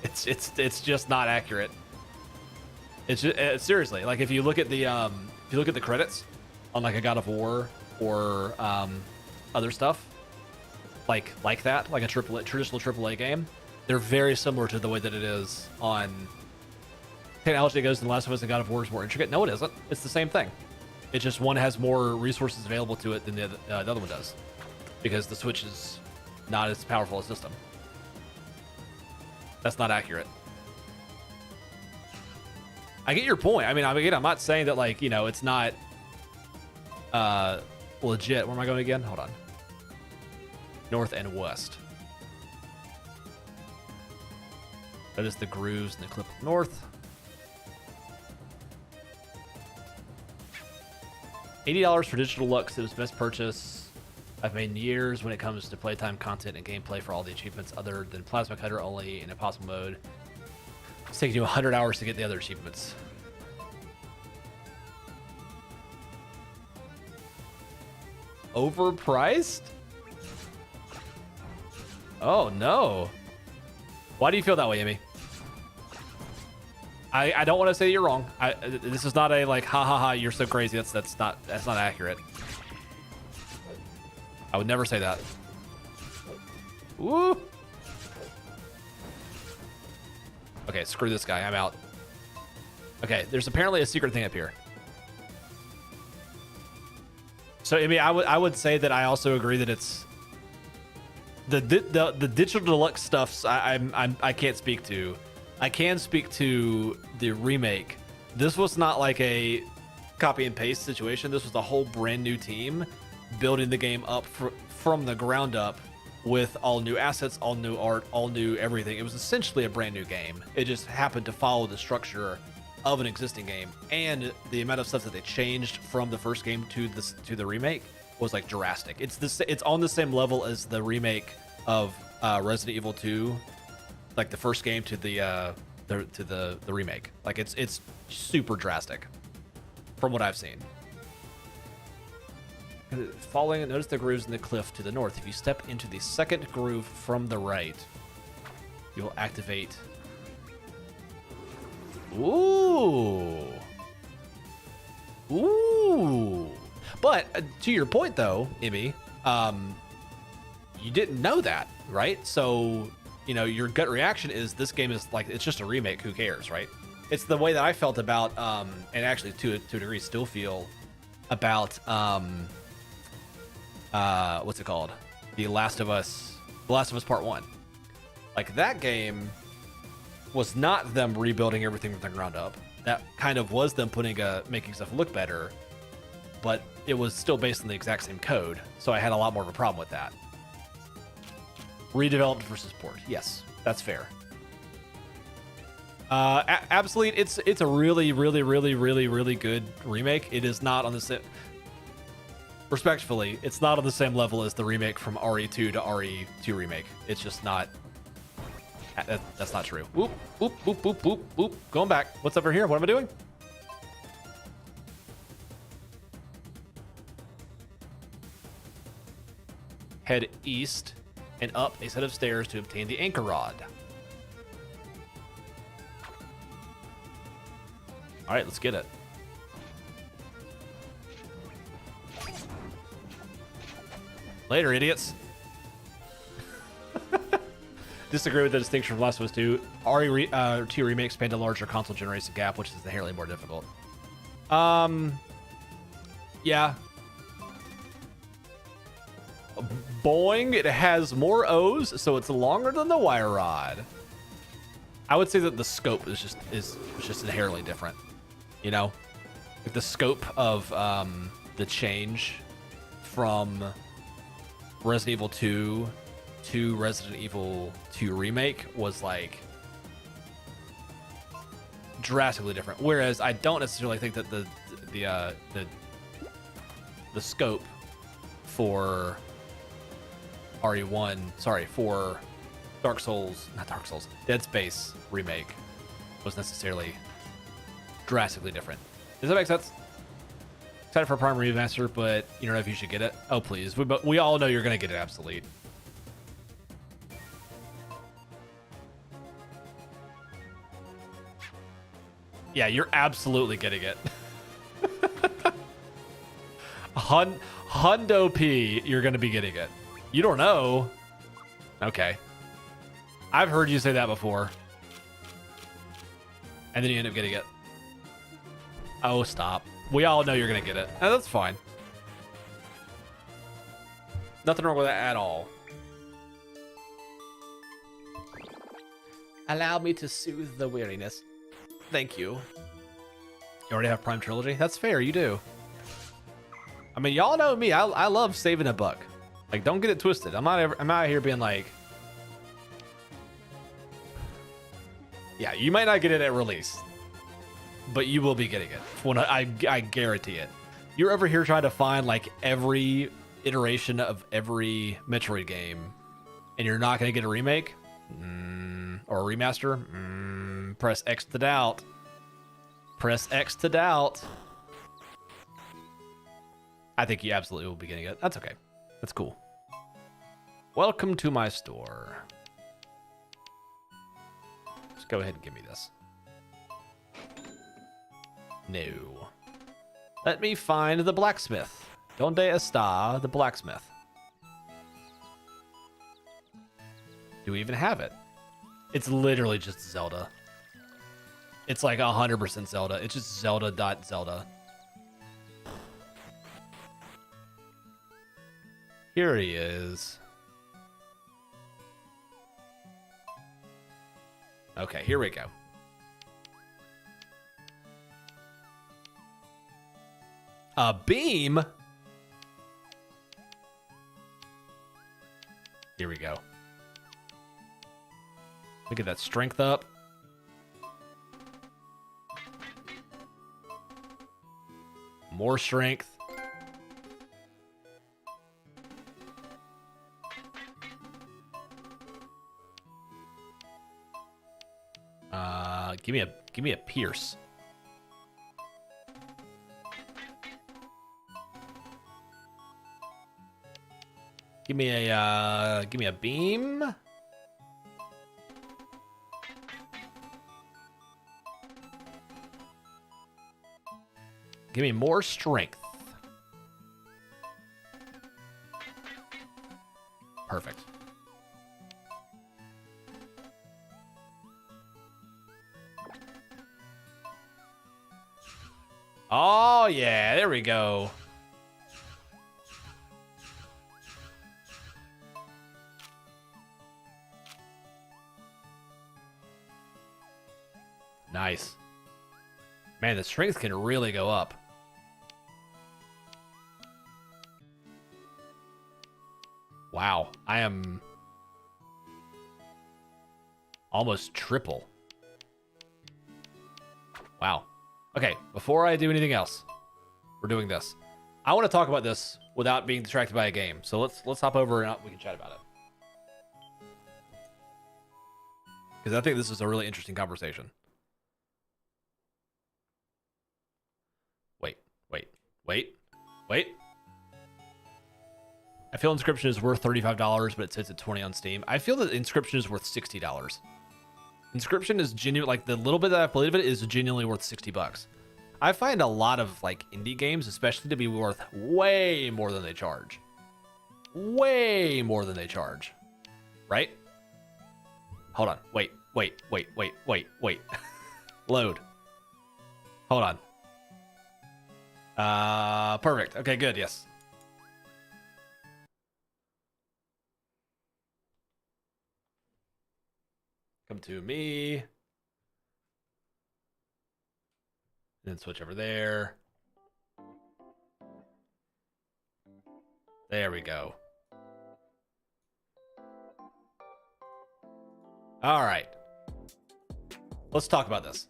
it's just not accurate. It's just, seriously, like if you look at the credits on like a God of War or other stuff like that, like a traditional AAA game, they're very similar to the way that it is on technology that goes in The Last of Us and God of War is more intricate. No, it isn't. It's the same thing. It just one has more resources available to it than the other one does, because the Switch is not as powerful a system. That's not accurate. I get your point. I mean, I'm not saying that, like, you know, it's not legit. Where am I going again? Hold on. North and west. That is the grooves and the clip north. $80 for Digital Lux. It was the best purchase I've made in years when it comes to playtime content and gameplay for all the achievements other than Plasma Cutter only in Impossible mode. It's taking you 100 hours to get the other achievements. Overpriced? Oh no. Why do you feel that way, Amy? I don't want to say you're wrong. This is not a like ha ha ha you're so crazy. That's not accurate. I would never say that. Woo. Okay, screw this guy. I'm out. Okay, there's apparently a secret thing up here. So I mean, I would say that I also agree that it's the digital deluxe stuffs. I can't speak to. I can speak to the remake. This was not like a copy and paste situation. This was a whole brand new team building the game up from the ground up with all new assets, all new art, all new everything. It was essentially a brand new game. It just happened to follow the structure of an existing game, and the amount of stuff that they changed from the first game to the remake was like drastic. It's on the same level as the remake of Resident Evil 2, like the first game to the remake. Like it's super drastic from what I've seen. Following, notice the grooves in the cliff to the north. If you step into the second groove from the right, you will activate. Ooh. Ooh. But to your point, though, Emmy, you didn't know that, right? So, you know, your gut reaction is this game is like, it's just a remake. Who cares, right? It's the way that I felt about, and actually to a degree still feel about, what's it called? The Last of Us Part 1. Like, that game was not them rebuilding everything from the ground up. That kind of was them making stuff look better, but it was still based on the exact same code, so I had a lot more of a problem with that. Redeveloped versus port. Yes, that's fair. Absolute, it's a really, really, really, really, really good remake. It is not on the same... Respectfully, it's not on the same level as the remake from RE2 to RE2 remake. It's just not... That's not true. Whoop, whoop, whoop, whoop, whoop, whoop. Going back. What's over here? What am I doing? Head east and up a set of stairs to obtain the anchor rod. All right, let's get it. Later, idiots. Disagree with the distinction from Last of Us 2. RE2 remake spanned a larger console generation gap, which is inherently more difficult. Yeah. Boing, it has more O's, so it's longer than the wire rod. I would say that the scope is just inherently different. You know, like the scope of the change from Resident Evil 2 to Resident Evil 2 remake was like drastically different. Whereas I don't necessarily think that the scope for for Dead Space remake was necessarily drastically different. Does that make sense? Excited for Prime Remaster, but you don't know if you should get it. Oh, please. We all know you're going to get it, Absolute. Yeah, you're absolutely getting it. Hundo P, you're going to be getting it. You don't know. Okay. I've heard you say that before. And then you end up getting it. Oh, stop. We all know you're going to get it. Oh, that's fine. Nothing wrong with that at all. Allow me to soothe the weariness. Thank you. You already have Prime Trilogy? That's fair, you do. I mean, y'all know me. I love saving a buck. Like, don't get it twisted. I'm out here being like... Yeah, you might not get it at release, but you will be getting it. I guarantee it. You're over here trying to find like every iteration of every Metroid game, and you're not going to get a remake or a remaster. Press X to doubt. Press X to doubt. I think you absolutely will be getting it. That's okay. That's cool. Welcome to my store. Just go ahead and give me this. No. Let me find the blacksmith. Donde está the blacksmith? Do we even have it? It's literally just Zelda. It's like 100% Zelda. It's just Zelda.Zelda. Here he is. Okay, here we go. A beam? Here we go. Look at that strength up. More strength. Give me a pierce. Give me a beam. Give me more strength. Perfect. Oh, yeah, there we go. Nice. Man, the strength can really go up. Wow, I am almost triple. Wow. Okay, before I do anything else, we're doing this. I want to talk about this without being distracted by a game. So let's hop over and we can chat about it. Because I think this is a really interesting conversation. Wait. I feel Inscription is worth $35, but it sits at $20 on Steam. I feel that Inscription is worth $60. Inscription is genuine, like the little bit that I've played of it is genuinely worth $60. I find a lot of like indie games, especially, to be worth way more than they charge. Way more than they charge. Right? Hold on. Wait. Load. Hold on. Perfect. Okay, good. Yes. Come to me. Then switch over there. There we go. All right. Let's talk about this.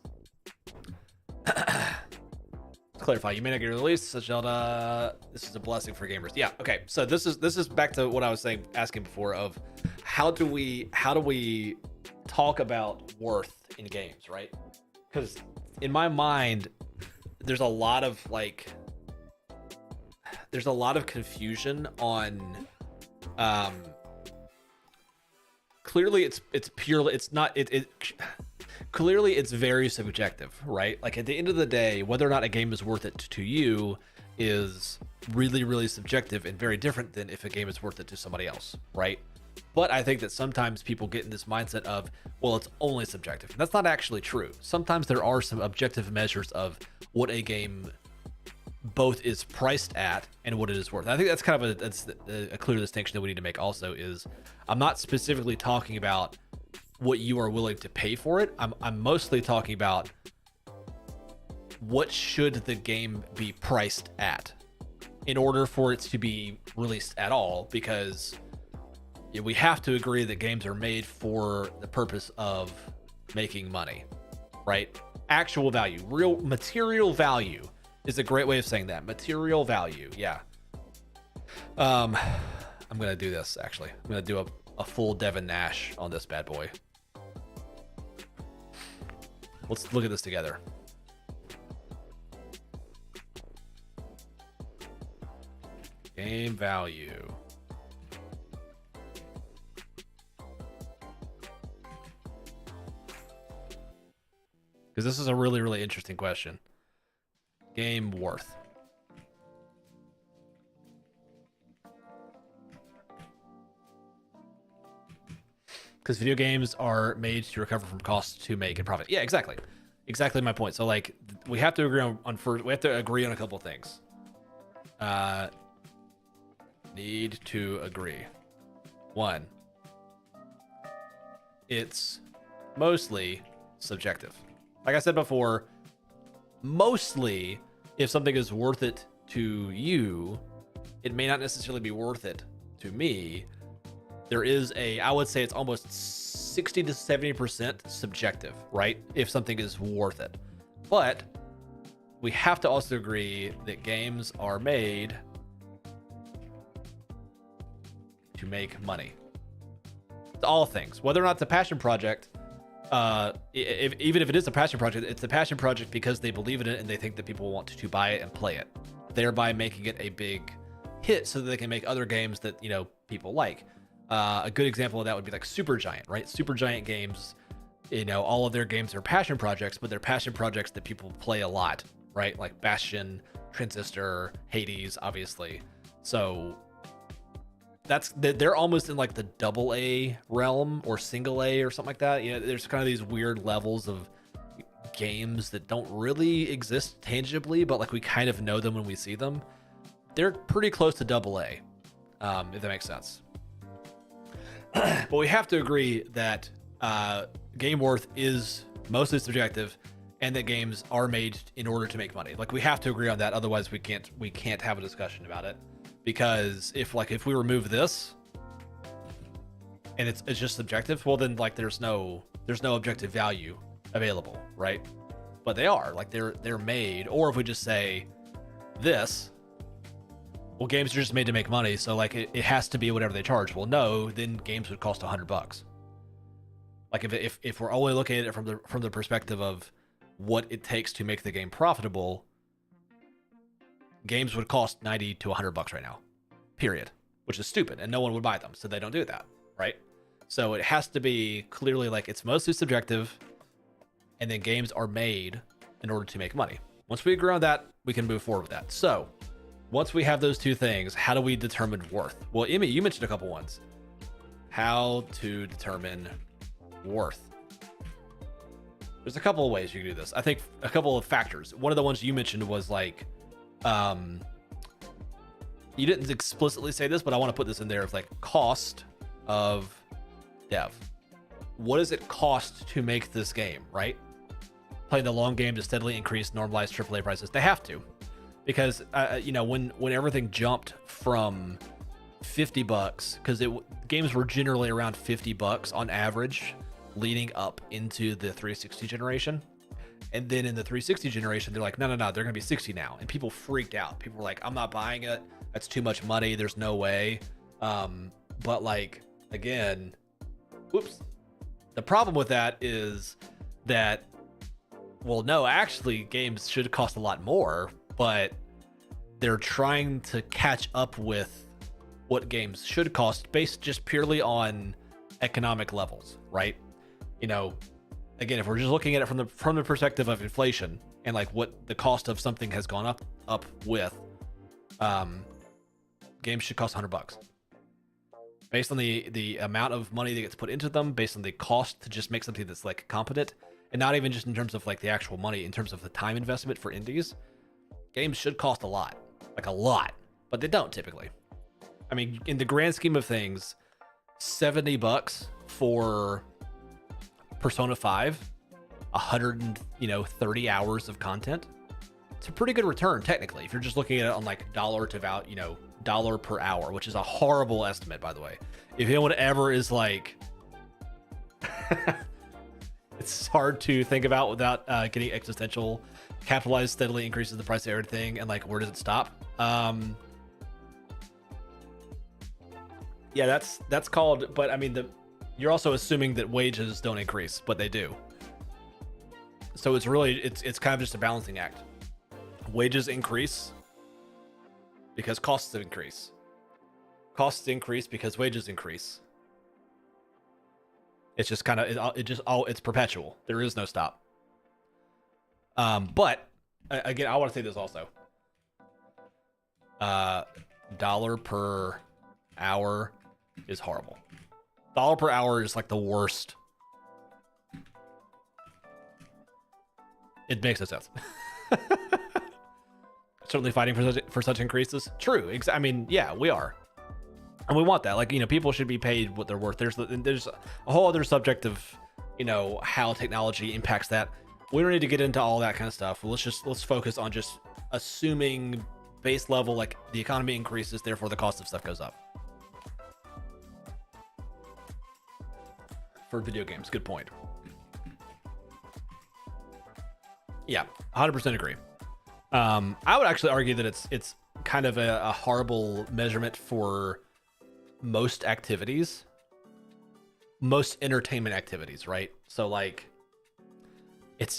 Clarify, you may not get released, such this is a blessing for gamers. Yeah, okay. So this is back to what I was asking before of how do we talk about worth in games, right? Because in my mind, there's a lot of confusion on clearly clearly it's very subjective, right? Like at the end of the day, whether or not a game is worth it to you is really, really subjective and very different than if a game is worth it to somebody else, right? But I think that sometimes people get in this mindset of, well, it's only subjective. And that's not actually true. Sometimes there are some objective measures of what a game both is priced at and what it is worth. I think that's kind of a clear distinction that we need to make also is I'm not specifically talking about what you are willing to pay for it. I'm mostly talking about what should the game be priced at in order for it to be released at all, because we have to agree that games are made for the purpose of making money, right? Actual value, real material value is a great way of saying that. Material value, yeah. I'm gonna do this actually. I'm gonna do a full Devin Nash on this bad boy. Let's look at this together. Game value. Because this is a really, really interesting question. Game worth. Because video games are made to recover from costs to make a profit. Yeah, exactly. Exactly my point. So like we have to agree on first. We have to agree on a couple of things. Need to agree. One, it's mostly subjective. Like I said before, mostly if something is worth it to you, it may not necessarily be worth it to me. There is I would say it's almost 60 to 70% subjective, right? If something is worth it. But we have to also agree that games are made to make money. It's all things. Whether or not it's a passion project, even if it is a passion project, it's a passion project because they believe in it and they think that people want to buy it and play it, thereby making it a big hit so that they can make other games that, people like. A good example of that would be like Supergiant, right? Supergiant Games, all of their games are passion projects, but they're passion projects that people play a lot, right? Like Bastion, Transistor, Hades, obviously. So they're almost in like the double A realm or single A or something like that. There's kind of these weird levels of games that don't really exist tangibly, but like we kind of know them when we see them. They're pretty close to double A, if that makes sense. But we have to agree that game worth is mostly subjective, and that games are made in order to make money. Like we have to agree on that, otherwise we can't have a discussion about it. Because if we remove this and it's just subjective, well then like there's no objective value available, right? But they are like they're made. Or if we just say this, well, games are just made to make money, so like it has to be whatever they charge. Well, no, then games would cost $100. Like if we're only looking at it from the perspective of what it takes to make the game profitable, games would cost $90 to $100 right now, period, which is stupid, and no one would buy them, so they don't do that, right? So it has to be clearly like it's mostly subjective, and then games are made in order to make money. Once we agree on that, we can move forward with that. So once we have those two things, how do we determine worth? Well, Emmy, you mentioned a couple ones. How to determine worth. There's a couple of ways you can do this. I think a couple of factors. One of the ones you mentioned was like, you didn't explicitly say this, but I want to put this in there. It's like cost of dev. What does it cost to make this game, right? Playing the long game to steadily increase normalized AAA prices. They have to, because when everything jumped from $50, because games were generally around $50 on average leading up into the 360 generation. And then in the 360 generation, they're like, no, they're going to be 60 now. And people freaked out. People were like, I'm not buying it. That's too much money. There's no way. But like, again, whoops. The problem with that is that, well, no, actually games should cost a lot more, but they're trying to catch up with what games should cost based just purely on economic levels, right? Again, if we're just looking at it from the perspective of inflation and like what the cost of something has gone up with, games should cost $100 based on the amount of money that gets put into them, based on the cost to just make something that's like competent, and not even just in terms of like the actual money, in terms of the time investment for indies. Games should cost a lot, but they don't typically. I mean, in the grand scheme of things, $70 for Persona 5, 130 hours of content. It's a pretty good return technically if you're just looking at it on like dollar per hour, which is a horrible estimate, by the way. If anyone ever is like, it's hard to think about without getting existential. Capitalize steadily increases the price of everything, and like, where does it stop? Yeah, that's called. But I mean, you're also assuming that wages don't increase, but they do. So it's kind of just a balancing act. Wages increase because costs increase. Costs increase because wages increase. It's just kind of it's perpetual. There is no stop. But again, I want to say this also. Dollar per hour is horrible. Dollar per hour is like the worst. It makes no sense. Certainly fighting for such increases. True. I mean, yeah, we are, and we want that. Like, people should be paid what they're worth. There's a whole other subject of how technology impacts that. We don't need to get into all that kind of stuff. Let's focus on just assuming base level, like the economy increases, therefore the cost of stuff goes up. For video games, good point. Yeah, 100% agree. I would actually argue that it's kind of a horrible measurement for most activities, most entertainment activities, right? So like,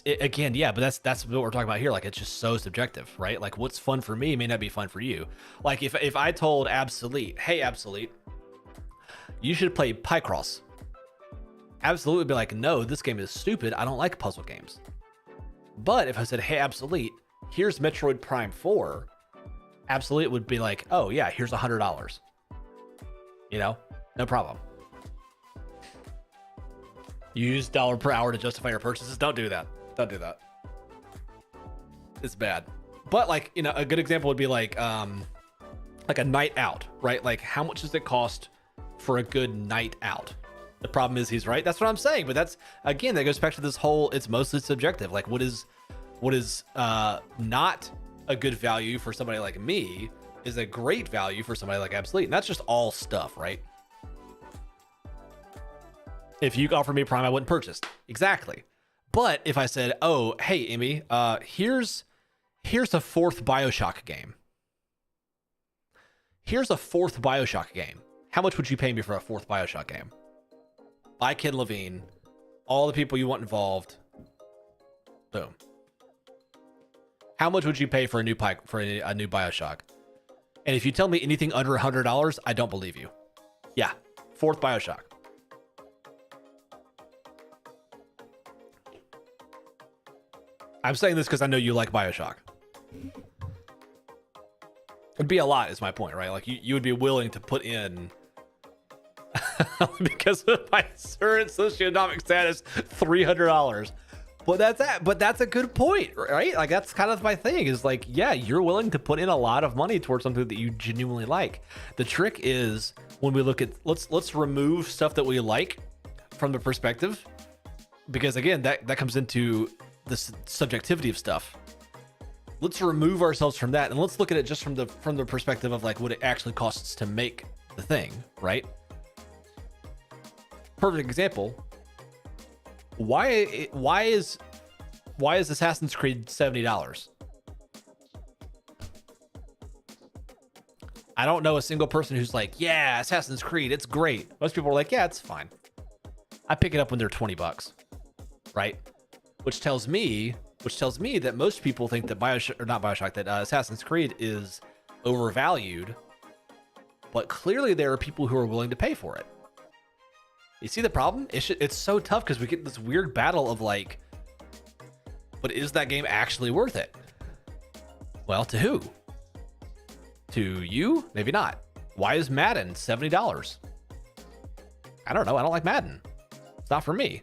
again, yeah, but that's what we're talking about here. Like, it's just so subjective, right? Like, what's fun for me may not be fun for you. Like, if I told Absolete, hey Absolete, you should play Picross. Absolute would be like, no, this game is stupid. I don't like puzzle games. But if I said, hey, Absolute, here's Metroid Prime 4, Absolute would be like, oh yeah, here's $100. You know, no problem. Use dollar per hour to justify your purchases. Don't do that. Don't do that. It's bad. But like, you know, a good example would be like a night out, right? Like how much does it cost for a good night out? The problem is he's right. That's what I'm saying. But that's, again, that goes back to this whole, it's mostly subjective. Like what is not a good value for somebody like me is a great value for somebody like Absolute. And that's just all stuff, right? If you offer me Prime, I wouldn't purchase. Exactly. But if I said, oh, hey, Emmy, here's a fourth BioShock game. Here's a fourth BioShock game. How much would you pay me for a fourth BioShock game? By Ken Levine, all the people you want involved. Boom. How much would you pay for a new BioShock? And if you tell me anything under $100, I don't believe you. Yeah, fourth BioShock. I'm saying this because I know you like BioShock. It'd be a lot, is my point, right? Like you would be willing to put in because of my current socioeconomic status, $300. But that's a good point, right? Like that's kind of my thing is like, yeah, you're willing to put in a lot of money towards something that you genuinely like. The trick is when we look at let's remove stuff that we like from the perspective, because again, that comes into the subjectivity of stuff. Let's remove ourselves from that and let's look at it just from the perspective of like what it actually costs to make the thing, right? Perfect example. Why is Assassin's Creed $70? I don't know a single person who's like, yeah, Assassin's Creed, it's great. Most people are like, yeah, it's fine. I pick it up when they're $20, right? Which tells me that most people think that that Assassin's Creed is overvalued, but clearly there are people who are willing to pay for it. You see the problem? It's so tough because we get this weird battle of like, but is that game actually worth it? Well, to who? To you? Maybe not. Why is Madden $70? I don't know. I don't like Madden. It's not for me.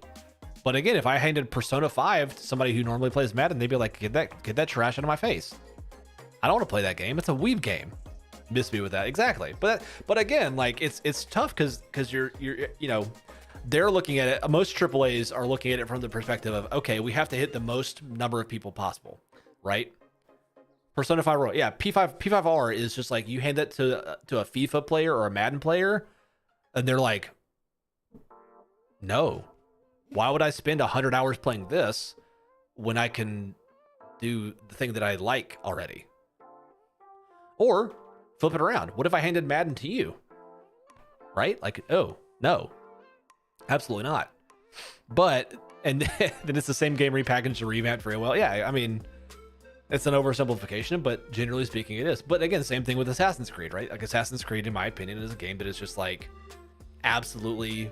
But again, if I handed Persona 5 to somebody who normally plays Madden, they'd be like, get that trash out of my face. I don't want to play that game. It's a weeb game. Miss me with that. Exactly. But again, like it's tough because you're you know, they're looking at it. Most AAAs are looking at it from the perspective of, okay, we have to hit the most number of people possible, right? Persona 5 Royal, yeah, P5R is just like you hand that to a FIFA player or a Madden player, and they're like, no, why would I spend 100 hours playing this when I can do the thing that I like already? Or flip it around. What if I handed Madden to you? Right? Like, oh, no. Absolutely not. But, and then it's the same game repackaged and revamped very well. Yeah, I mean, it's an oversimplification, but generally speaking it is. But again, same thing with Assassin's Creed, right? Like Assassin's Creed, in my opinion, is a game that is just like absolutely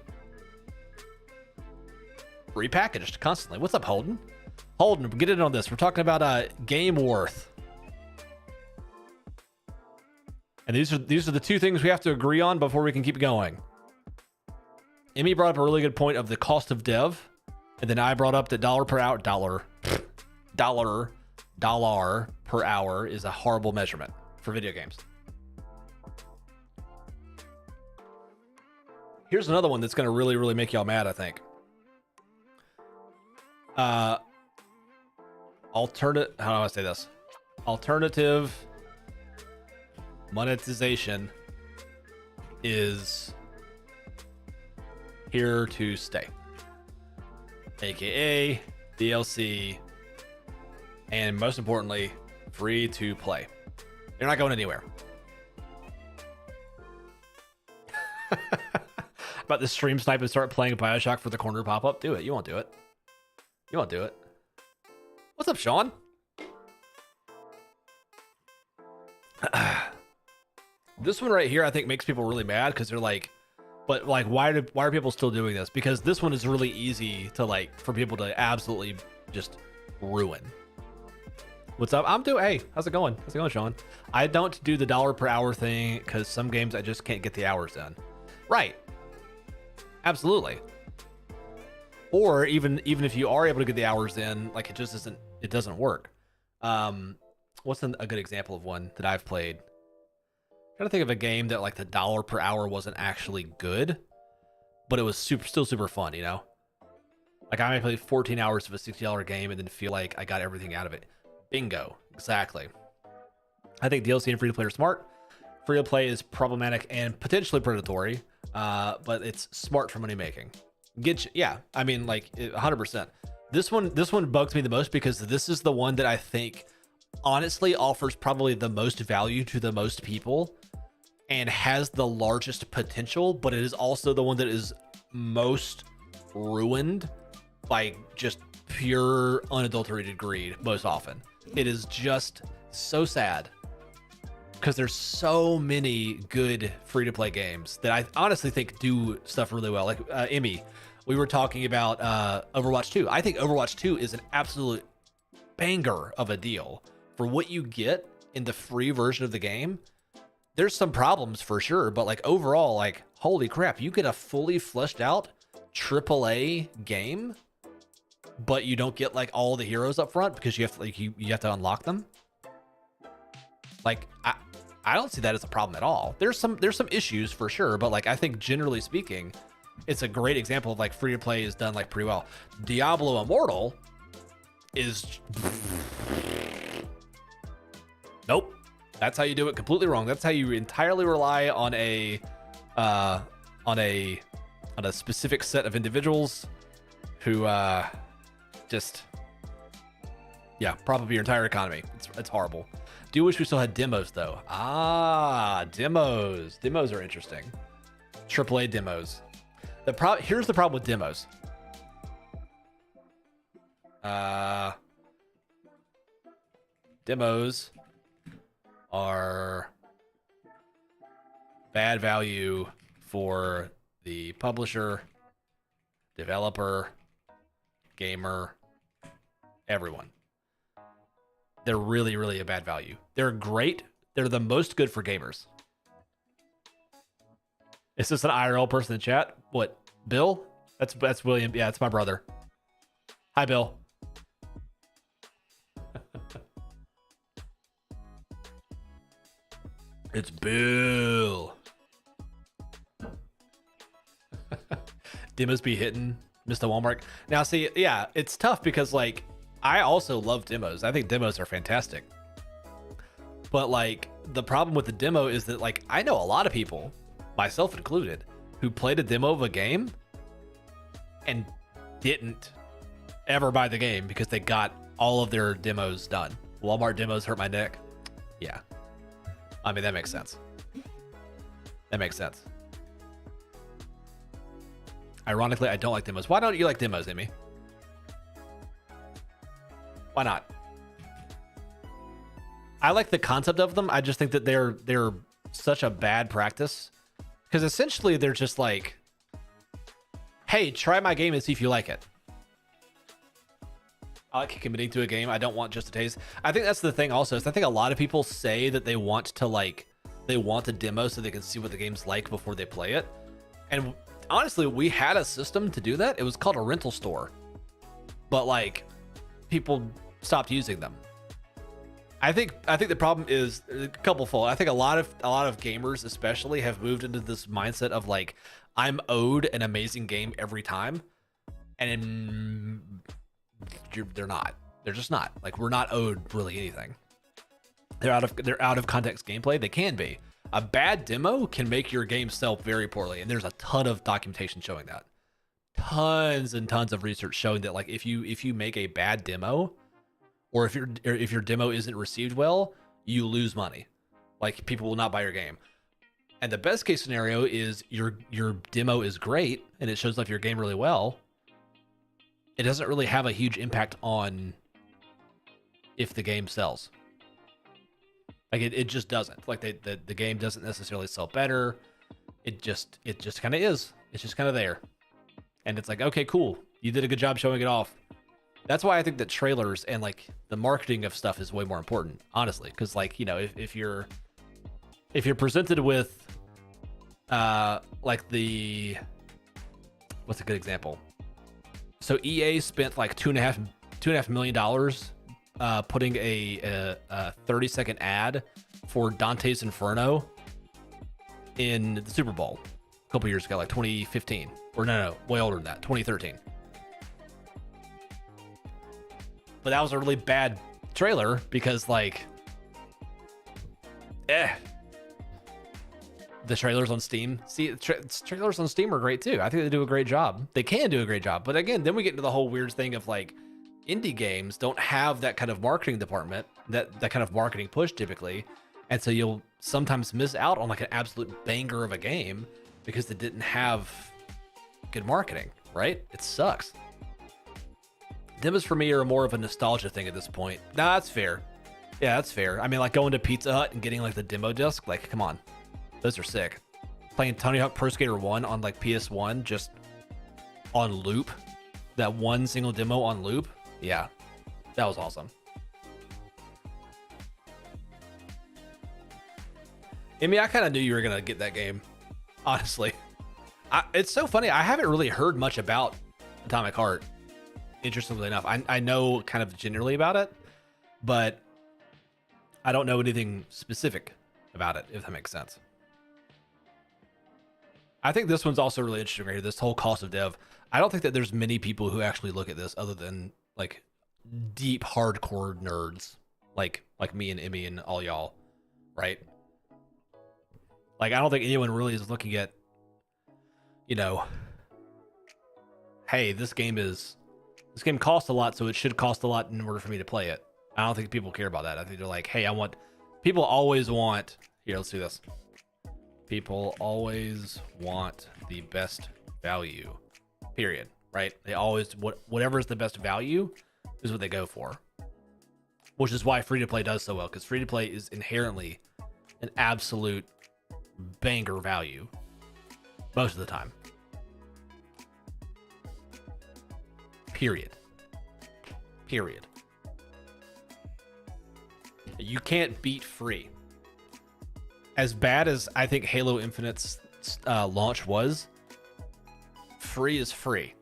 repackaged constantly. What's up, Holden? Holden, get in on this. We're talking about game worth. And these are the two things we have to agree on before we can keep going. Emmy brought up a really good point of the cost of dev, and then I brought up that dollar per hour is a horrible measurement for video games. Here's another one that's going to really, really make y'all mad, I think. How do I say this? Alternative monetization is here to stay, aka DLC, and most importantly, free to play. They're not going anywhere. About the stream snipe and start playing BioShock for the corner pop-up. Do it. You won't do it. You won't do it. What's up, Sean? This one right here, I think, makes people really mad because they're like, But like, why are people still doing this? Because this one is really easy to like for people to absolutely just ruin. What's up? Hey, how's it going? How's it going, Sean? I don't do the dollar per hour thing because some games I just can't get the hours in. Right. Absolutely. Or even if you are able to get the hours in, like it just isn't, it doesn't work. What's a good example of one that I've played? I'm trying to think of a game that like the dollar per hour wasn't actually good, but it was still super fun, you know? Like I might play 14 hours of a $60 game and then feel like I got everything out of it. Bingo. Exactly. I think DLC and free-to-play are smart. Free-to-play is problematic and potentially predatory, but it's smart for money making. Yeah, I mean, like 100%. This one bugs me the most because this is the one that I think honestly offers probably the most value to the most people and has the largest potential, but it is also the one that is most ruined by just pure unadulterated greed most often. It is just so sad because there's so many good free-to-play games that I honestly think do stuff really well. Like Emmy, we were talking about Overwatch 2. I think Overwatch 2 is an absolute banger of a deal for what you get in the free version of the game. There's some problems for sure, but like overall, like holy crap, you get a fully fleshed out AAA game, but you don't get like all the heroes up front because you have to like you have to unlock them. Like I don't see that as a problem at all. There's some issues for sure, but like I think generally speaking, it's a great example of like free to play is done like pretty well. Diablo Immortal is nope. That's how you do it completely wrong. That's how you entirely rely on a specific set of individuals who just prop up your entire economy. It's horrible. Do wish we still had demos though. Demos. Demos are interesting. AAA demos. Here's the problem with demos. Demos are bad value for the publisher, developer, gamer, everyone. They're really, really a bad value. They're great. They're the most good for gamers. Is this an IRL person in chat? What, Bill? That's William. Yeah, it's my brother. Hi, Bill. It's Bill. Demos be hitting Mr. Walmart. Now, see, yeah, it's tough because, like, I also love demos. I think demos are fantastic. But, like, the problem with the demo is that, like, I know a lot of people, myself included, who played a demo of a game and didn't ever buy the game because they got all of their demos done. Walmart demos hurt my neck. Yeah. I mean, that makes sense. That makes sense. Ironically, I don't like demos. Why don't you like demos, Emmy? Why not? I like the concept of them. I just think that they're such a bad practice because essentially they're just like, hey, try my game and see if you like it. I like committing to a game. I don't want just a taste. I think that's the thing also is I think a lot of people say that they want a demo so they can see what the game's like before they play it. And honestly, we had a system to do that. It was called a rental store. But like people stopped using them. I think the problem is a couple fold. I think a lot of gamers especially have moved into this mindset of like, I'm owed an amazing game every time. And they're not. They're just not. Like, we're not owed really anything. They're out of context gameplay. They can be. A bad demo can make your game sell very poorly, and there's a ton of documentation showing that. Tons and tons of research showing that, like, if you make a bad demo, or if your demo isn't received well, you lose money. Like, people will not buy your game. And the best case scenario is your demo is great and it shows off your game really well. It doesn't really have a huge impact on if the game sells. Like it just doesn't. Like the game doesn't necessarily sell better. It just kind of is. It's just kind of there. And it's like, okay, cool. You did a good job showing it off. That's why I think that trailers and like the marketing of stuff is way more important, honestly. Because like, you know, if you're presented with like the, what's a good example? So EA spent like $2.5 million putting a 30-second ad for Dante's Inferno in the Super Bowl a couple years ago, like 2015, or no, way older than that, 2013. But that was a really bad trailer because like, the trailers on Steam. See, trailers on Steam are great too. I think they do a great job. They can do a great job. But again, then we get into the whole weird thing of like, indie games don't have that kind of marketing department, that kind of marketing push typically. And so you'll sometimes miss out on like an absolute banger of a game because it didn't have good marketing, right? It sucks. Demos for me are more of a nostalgia thing at this point. No, that's fair. Yeah, that's fair. I mean, like going to Pizza Hut and getting like the demo disc, like, come on. Those are sick. Playing Tony Hawk Pro Skater 1 on like PS1, just on loop. That one single demo on loop. Yeah, that was awesome. I mean, I kind of knew you were going to get that game, honestly. It's so funny. I haven't really heard much about Atomic Heart, interestingly enough. I know kind of generally about it, but I don't know anything specific about it, if that makes sense. I think this one's also really interesting right here, this whole cost of dev. I don't think that there's many people who actually look at this other than like deep hardcore nerds like me and Emmy and all y'all, right? Like, I don't think anyone really is looking at, you know, hey, this game costs a lot, so it should cost a lot in order for me to play it. I don't think people care about that. I think they're like, hey, people always want, here, let's do this. People always want the best value, period, right? They always, whatever is the best value is what they go for, which is why free-to-play does so well, because free-to-play is inherently an absolute banger value most of the time. Period. You can't beat free. As bad as I think Halo Infinite's launch was, free is free.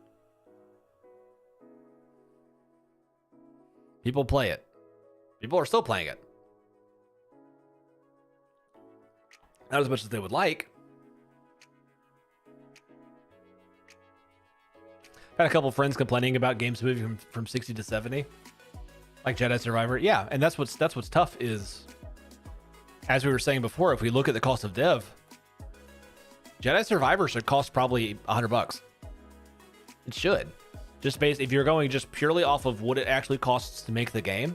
People play it. People are still playing it. Not as much as they would like. Had a couple friends complaining about games moving from 60 to 70, like Jedi Survivor. Yeah, and that's what's tough is, as we were saying before, if we look at the cost of dev, Jedi Survivor should cost probably $100. It should. Just based, if you're going just purely off of what it actually costs to make the game,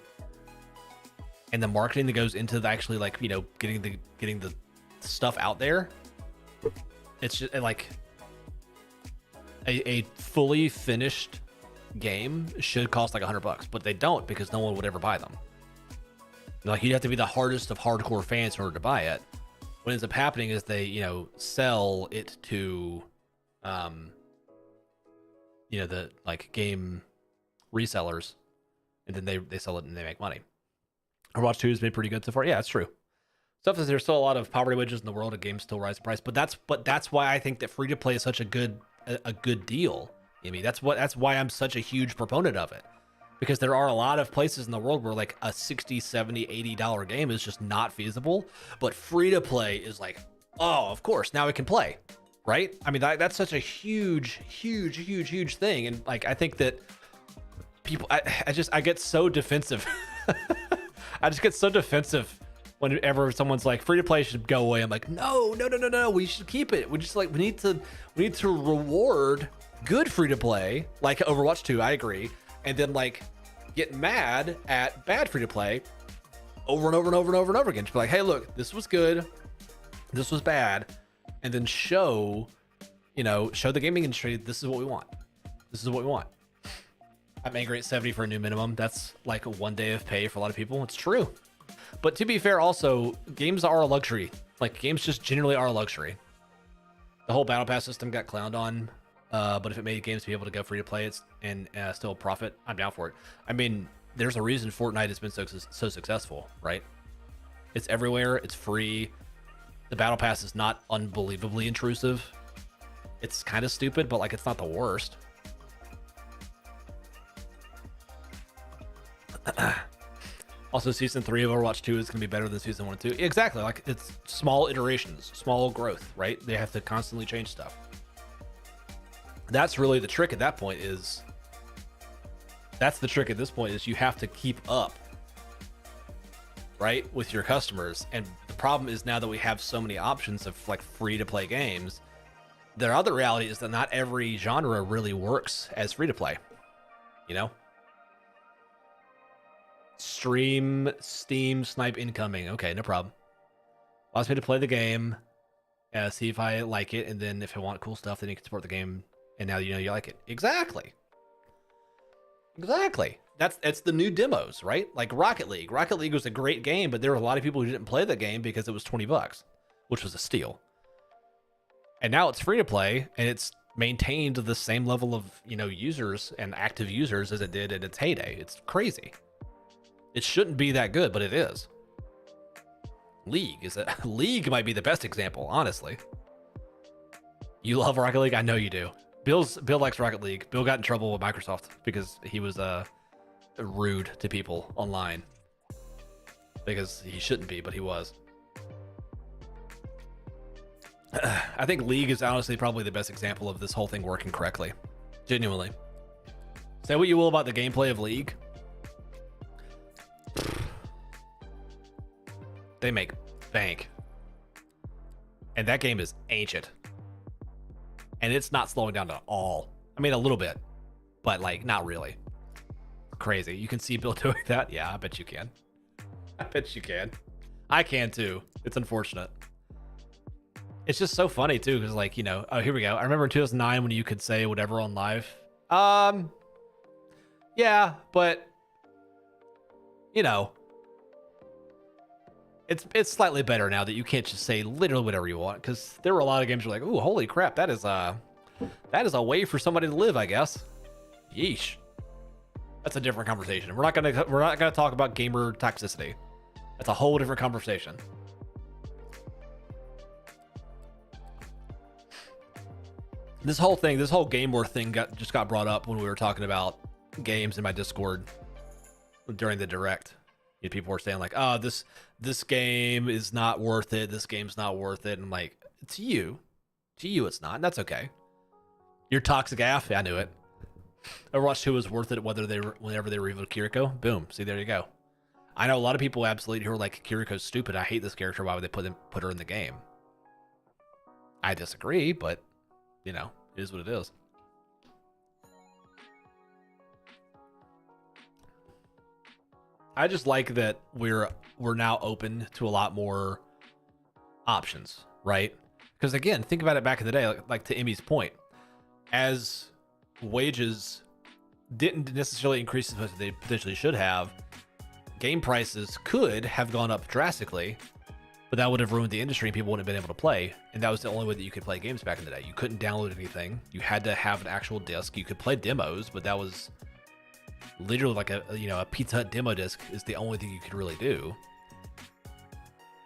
and the marketing that goes into the actually, like, you know, getting the stuff out there, it's just like a fully finished game should cost like $100, but they don't, because no one would ever buy them. Like, you'd have to be the hardest of hardcore fans in order to buy it. What ends up happening is they, you know, sell it to, you know, the like game resellers, and then they sell it and they make money. Overwatch 2 has been pretty good so far. Yeah, it's true. Stuff is, there's still a lot of poverty wedges in the world, and games still rise in price. But that's why I think that free to play is such a good deal. I mean, that's why I'm such a huge proponent of it. Because there are a lot of places in the world where like a $60, $70, $80 game is just not feasible. But free to play is like, oh, of course, now it can play, right? I mean, that's such a huge thing. And like, I think that people, I get so defensive. I just get so defensive whenever someone's like, free to play should go away. I'm like, no, we should keep it. We just like, we need to reward good free to play, like Overwatch 2. I agree. And then like get mad at bad free to play over and over again. Just be like, hey, look, this was good, this was bad, and then show the gaming industry this is what we want. This is what we want. I'm angry at 70 for a new minimum. That's like 1 day of pay for a lot of people. It's true. But to be fair, also, games are a luxury. Like, games just generally are a luxury. The whole battle pass system got clowned on, but if it made games to be able to go free to play it and still profit, I'm down for it. I mean, there's a reason Fortnite has been so successful, right? It's everywhere. It's free. The battle pass is not unbelievably intrusive. It's kind of stupid, but like it's not the worst. Also, season 3 of Overwatch 2 is going to be better than season 1 and 2. Exactly. Like it's small iterations, small growth, right? They have to constantly change stuff. That's really the trick at that point is you have to keep up, right, with your customers. And the problem is now that we have so many options of like free to play games, the other reality is that not every genre really works as free to play, you know? Stream, Steam, snipe incoming. Okay, no problem. Allows me to play the game, see if I like it, and then if I want cool stuff, then you can support the game. And now you know you like it. Exactly. That's the new demos, right? Like Rocket League. Rocket League was a great game, but there were a lot of people who didn't play the game because it was $20, which was a steal. And now it's free to play, and it's maintained the same level of users and active users as it did in its heyday. It's crazy. It shouldn't be that good, but it is. League might be the best example, honestly. You love Rocket League? I know you do. Bill likes Rocket League. Bill got in trouble with Microsoft because he was rude to people online. Because he shouldn't be, but he was. I think League is honestly probably the best example of this whole thing working correctly. Genuinely. Say what you will about the gameplay of League. They make bank. And that game is ancient. And it's not slowing down at all. I mean, a little bit, but like not really. Crazy. You can see Bill doing that. Yeah, I bet you can. I bet you can. I can too. It's unfortunate. It's just so funny too, because like, oh, here we go. I remember in 2009 when you could say whatever on live. Yeah, but it's slightly better now that you can't just say literally whatever you want, because there were a lot of games where like, ooh, holy crap, that is a way for somebody to live, I guess. Yeesh. That's a different conversation. We're not gonna talk about gamer toxicity. That's a whole different conversation. This whole game war thing just got brought up when we were talking about games in my Discord during the direct. People were saying like, oh, this game is not worth it. This game's not worth it. And I'm like, to you it's not. And that's okay. You're toxic AF. Yeah, I knew it. Overwatch 2 was worth it whenever they revealed Kiriko. Boom. See, there you go. I know a lot of people absolutely who are like, Kiriko's stupid. I hate this character. Why would they put her in the game? I disagree, but it is what it is. I just like that we're now open to a lot more options, right? Because again, think about it back in the day, like to Emmy's point, as wages didn't necessarily increase as much as they potentially should have, game prices could have gone up drastically, but that would have ruined the industry and people wouldn't have been able to play. And that was the only way that you could play games back in the day. You couldn't download anything. You had to have an actual disc. You could play demos, but that was literally like a Pizza Hut demo disc is the only thing you could really do.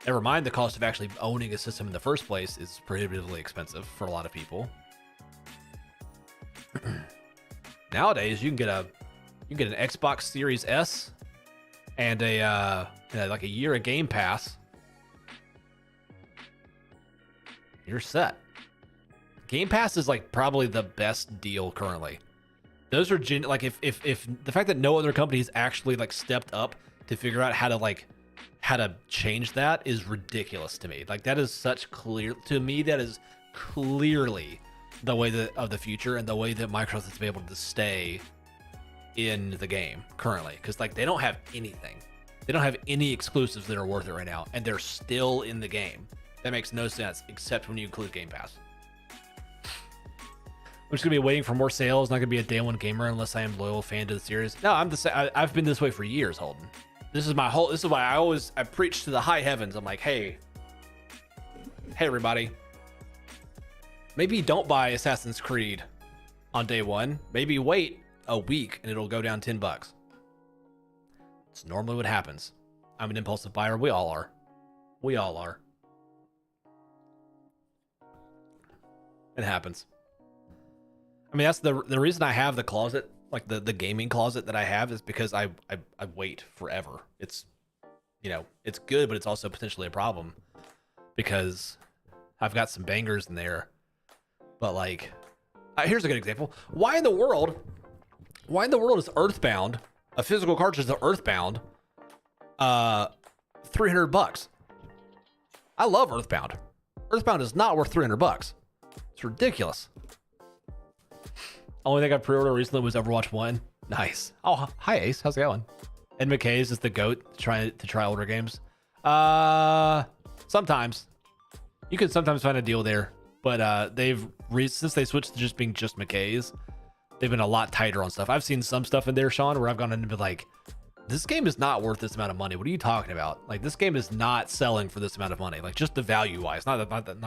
Never mind the cost of actually owning a system in the first place is prohibitively expensive for a lot of people. Nowadays, you can get an Xbox Series S and like a year of Game Pass. You're set. Game Pass is like probably the best deal currently. Those are like if the fact that no other companies actually like stepped up to figure out how to change that is ridiculous to me. Like that is that is clearly the way of the future and the way that Microsoft has been able to stay in the game currently, because like they don't have anything. They don't have any exclusives that are worth it right now, and they're still in the game. That makes no sense except when you include Game Pass. I'm just gonna be waiting for more sales. Not gonna be a day one gamer unless I am loyal fan to the series. No, I've been this way for years, Holden. This is why I preach to the high heavens. I'm like, hey everybody, Maybe don't buy Assassin's Creed on day one. Maybe wait a week and it'll go down $10. It's normally what happens. I'm an impulsive buyer. We all are. We all are. It happens. I mean, that's the reason I have the closet, like the gaming closet that I have, is because I wait forever. It's, you know, it's good, but it's also potentially a problem because I've got some bangers in there. But like, here's a good example. Why in the world is Earthbound, a physical cartridge of Earthbound, $300? I love Earthbound. Earthbound is not worth $300. It's ridiculous. Only thing I pre-ordered recently was Overwatch 1. Nice. Oh, hi Ace. How's it going? Ed McKay's is the GOAT trying to try older games. Sometimes. You can sometimes find a deal there. But since they switched to just being just McKay's, they've been a lot tighter on stuff. I've seen some stuff in there, Sean, where I've gone in and been like, this game is not worth this amount of money. What are you talking about? Like, this game is not selling for this amount of money. Like, just the value wise, not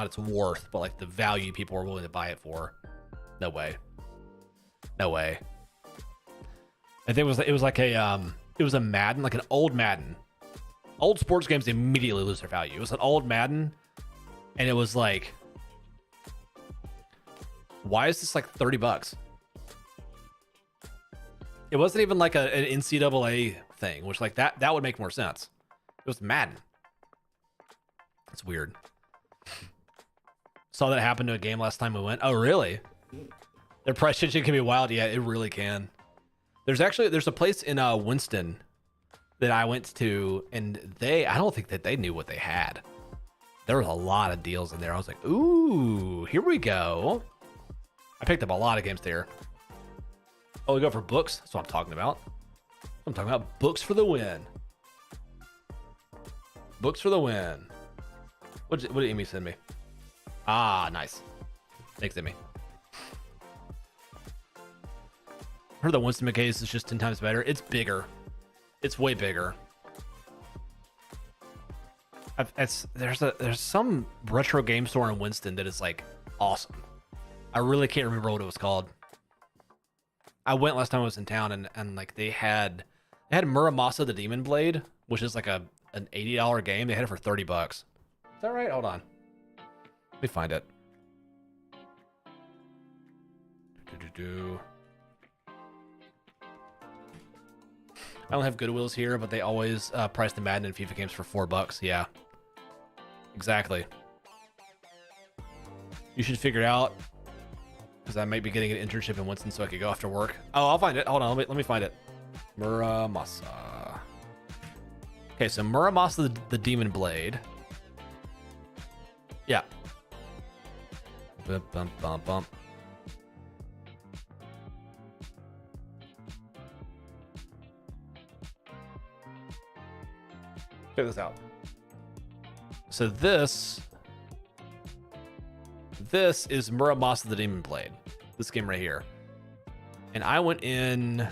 its worth, but like the value people are willing to buy it for. No way. No way. I think it was like it was a Madden, like an old Madden. Old sports games immediately lose their value. It was an old Madden, and it was like, why is this like $30? It wasn't even like an NCAA thing, which like that would make more sense. It was Madden. It's weird. Saw that happen to a game last time we went. Oh, really? Their price changing can be wild. Yeah, it really can. There's a place in Winston that I went to, and I don't think that they knew what they had. There was a lot of deals in there. I was like, ooh, here we go. I picked up a lot of games there. Oh, we go for books. That's what I'm talking about. I'm talking about books for the win. Books for the win. What did Amy send me? Ah, nice. Thanks, Amy. Heard the Winston McKay's is just 10 times better. It's bigger. It's way bigger. There's some retro game store in Winston that is like awesome. I really can't remember what it was called. I went last time I was in town, and like they had Muramasa the Demon Blade, which is like an $80 game. They had it for $30. Is that right? Hold on. Let me find it. I don't have Goodwills here, but they always price the Madden and FIFA games for $4. Yeah, exactly. You should figure it out, because I might be getting an internship in Winston, so I could go after work. Oh, I'll find it. Hold on, let me find it. Muramasa. Okay, so Muramasa the Demon Blade. Yeah. Bump, bump, bump, bump. Check this out. So this is Muramasa the Demon Blade. This game right here. And I went in, it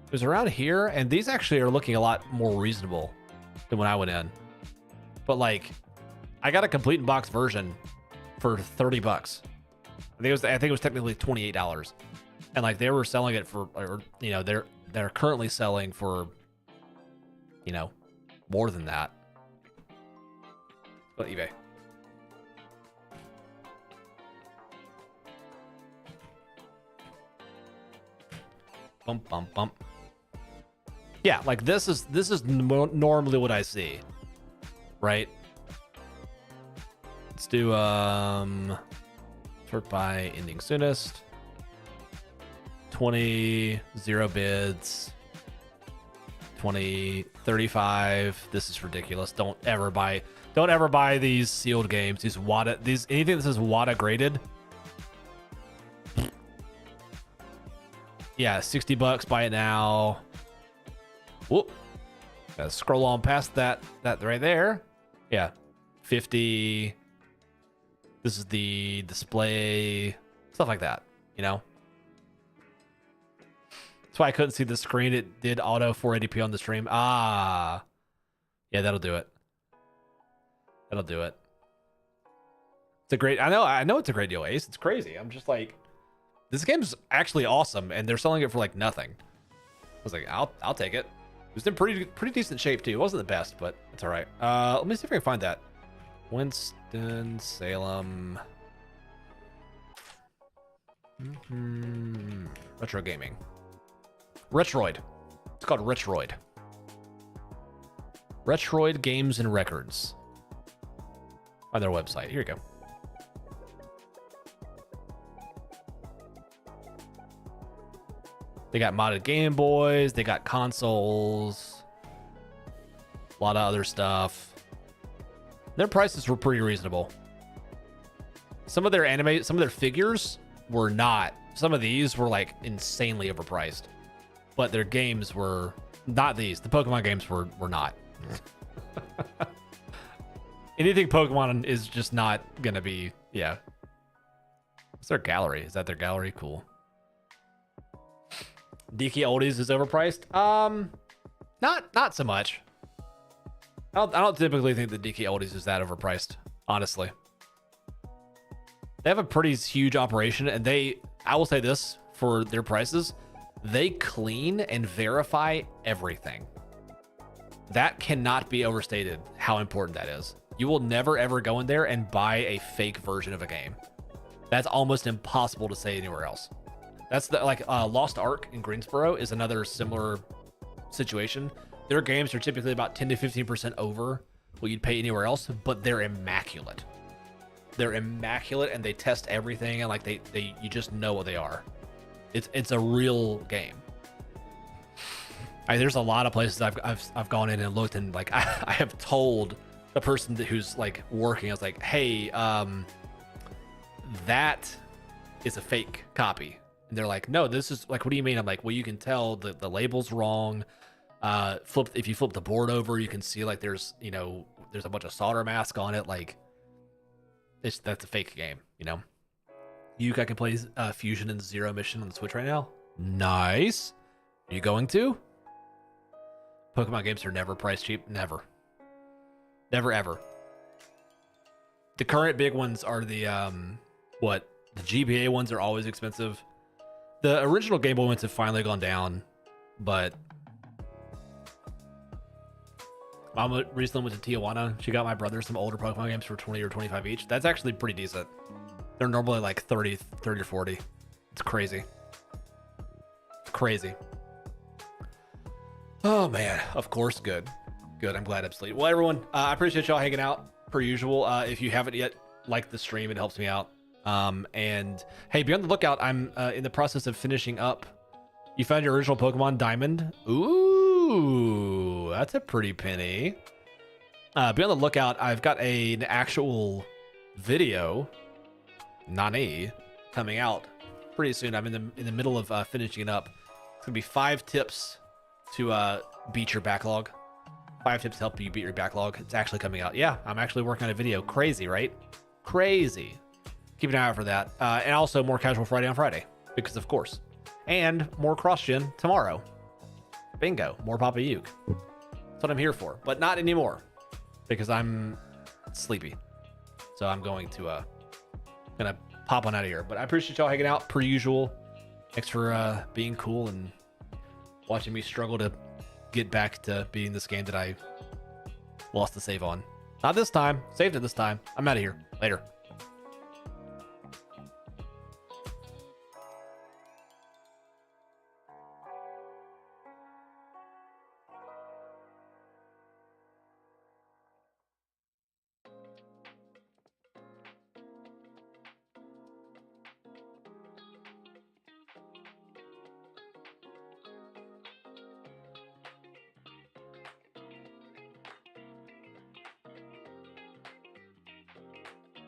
was around here, and these actually are looking a lot more reasonable than when I went in. But like, I got a complete in box version for $30. I think it was technically $28. And like they were selling it for, or you know, they're currently selling for, you know, more than that. But eBay. Bump, bump, bump. Yeah, like this is normally what I see, right? Let's do sort by ending soonest. 20, 0 bids. 20, 35. This is ridiculous. Don't ever buy these sealed games. Anything that says WATA graded. Yeah, $60. Buy it now. Whoop. Gotta scroll on past that right there. Yeah. 50. This is the display. Stuff like that, you know? That's why I couldn't see the screen. It did auto 480p on the stream. Ah. Yeah, that'll do it. That'll do it. It's a great. I know it's a great deal, Ace. It's crazy. I'm just like, this game's actually awesome, and they're selling it for like nothing. I was like, I'll take it. It was in pretty decent shape too. It wasn't the best, but it's all right. Let me see if I can find that. Winston Salem. Retro gaming. Retroid. It's called Retroid. Retroid Games and Records. On their website. Here you go. They got modded Game Boys. They got consoles. A lot of other stuff. Their prices were pretty reasonable. Some of their figures were not. Some of these were like insanely overpriced. But their games were not these. The Pokemon games were not. Anything Pokemon is just not gonna be, yeah. What's their gallery? Is that their gallery? Cool. DK Oldies is overpriced. Not so much. I don't typically think that DK Oldies is that overpriced, honestly. They have a pretty huge operation, and I will say this for their prices, they clean and verify everything. That cannot be overstated how important that is. You will never ever go in there and buy a fake version of a game. That's almost impossible to say anywhere else. That's like Lost Ark in Greensboro is another similar situation. Their games are typically about 10 to 15% over what you'd pay anywhere else, but they're immaculate. They're immaculate, and they test everything, and like you just know what they are. It's a real game. There's a lot of places I've gone in and looked, and like I have told the person who's like working, I was like, hey, that is a fake copy. And they're like, no, this is like, what do you mean? I'm like, well, you can tell the label's wrong. If you flip the board over, you can see like there's a bunch of solder mask on it. Like that's a fake game, you know. I can play Fusion and Zero Mission on the Switch right now. Nice. Are you going to? Pokemon games are never priced cheap. Never ever. The current big ones are the GBA ones are always expensive. The original Game Boy ones have finally gone down, but Mama recently went to Tijuana. She got my brother some older Pokemon games for 20 or 25 each. That's actually pretty decent. They're normally like 30 or 40. It's crazy. It's crazy. Oh man, of course, good. I'm glad I'm asleep. Well, everyone, I appreciate y'all hanging out per usual. If you haven't yet liked the stream, it helps me out. And hey, be on the lookout. I'm in the process of finishing up. You found your original Pokemon Diamond? Ooh, that's a pretty penny. Be on the lookout. I've got an actual video, Nani, coming out pretty soon. I'm in the middle of finishing it up. It's gonna be 5 tips to beat your backlog. 5 tips to help you beat your backlog. It's actually coming out. Yeah, I'm actually working on a video. Crazy, right? Crazy. Keep an eye out for that. And also more Casual Friday on Friday, because of course. And more CrossGen tomorrow. Bingo. More Papa Uke. That's what I'm here for. But not anymore, because I'm sleepy. So I'm going to gonna pop on out of here. But I appreciate y'all hanging out per usual. Thanks for being cool and watching me struggle to get back to beating this game that I lost the save on. Not this time. Saved it this time. I'm out of here. Later.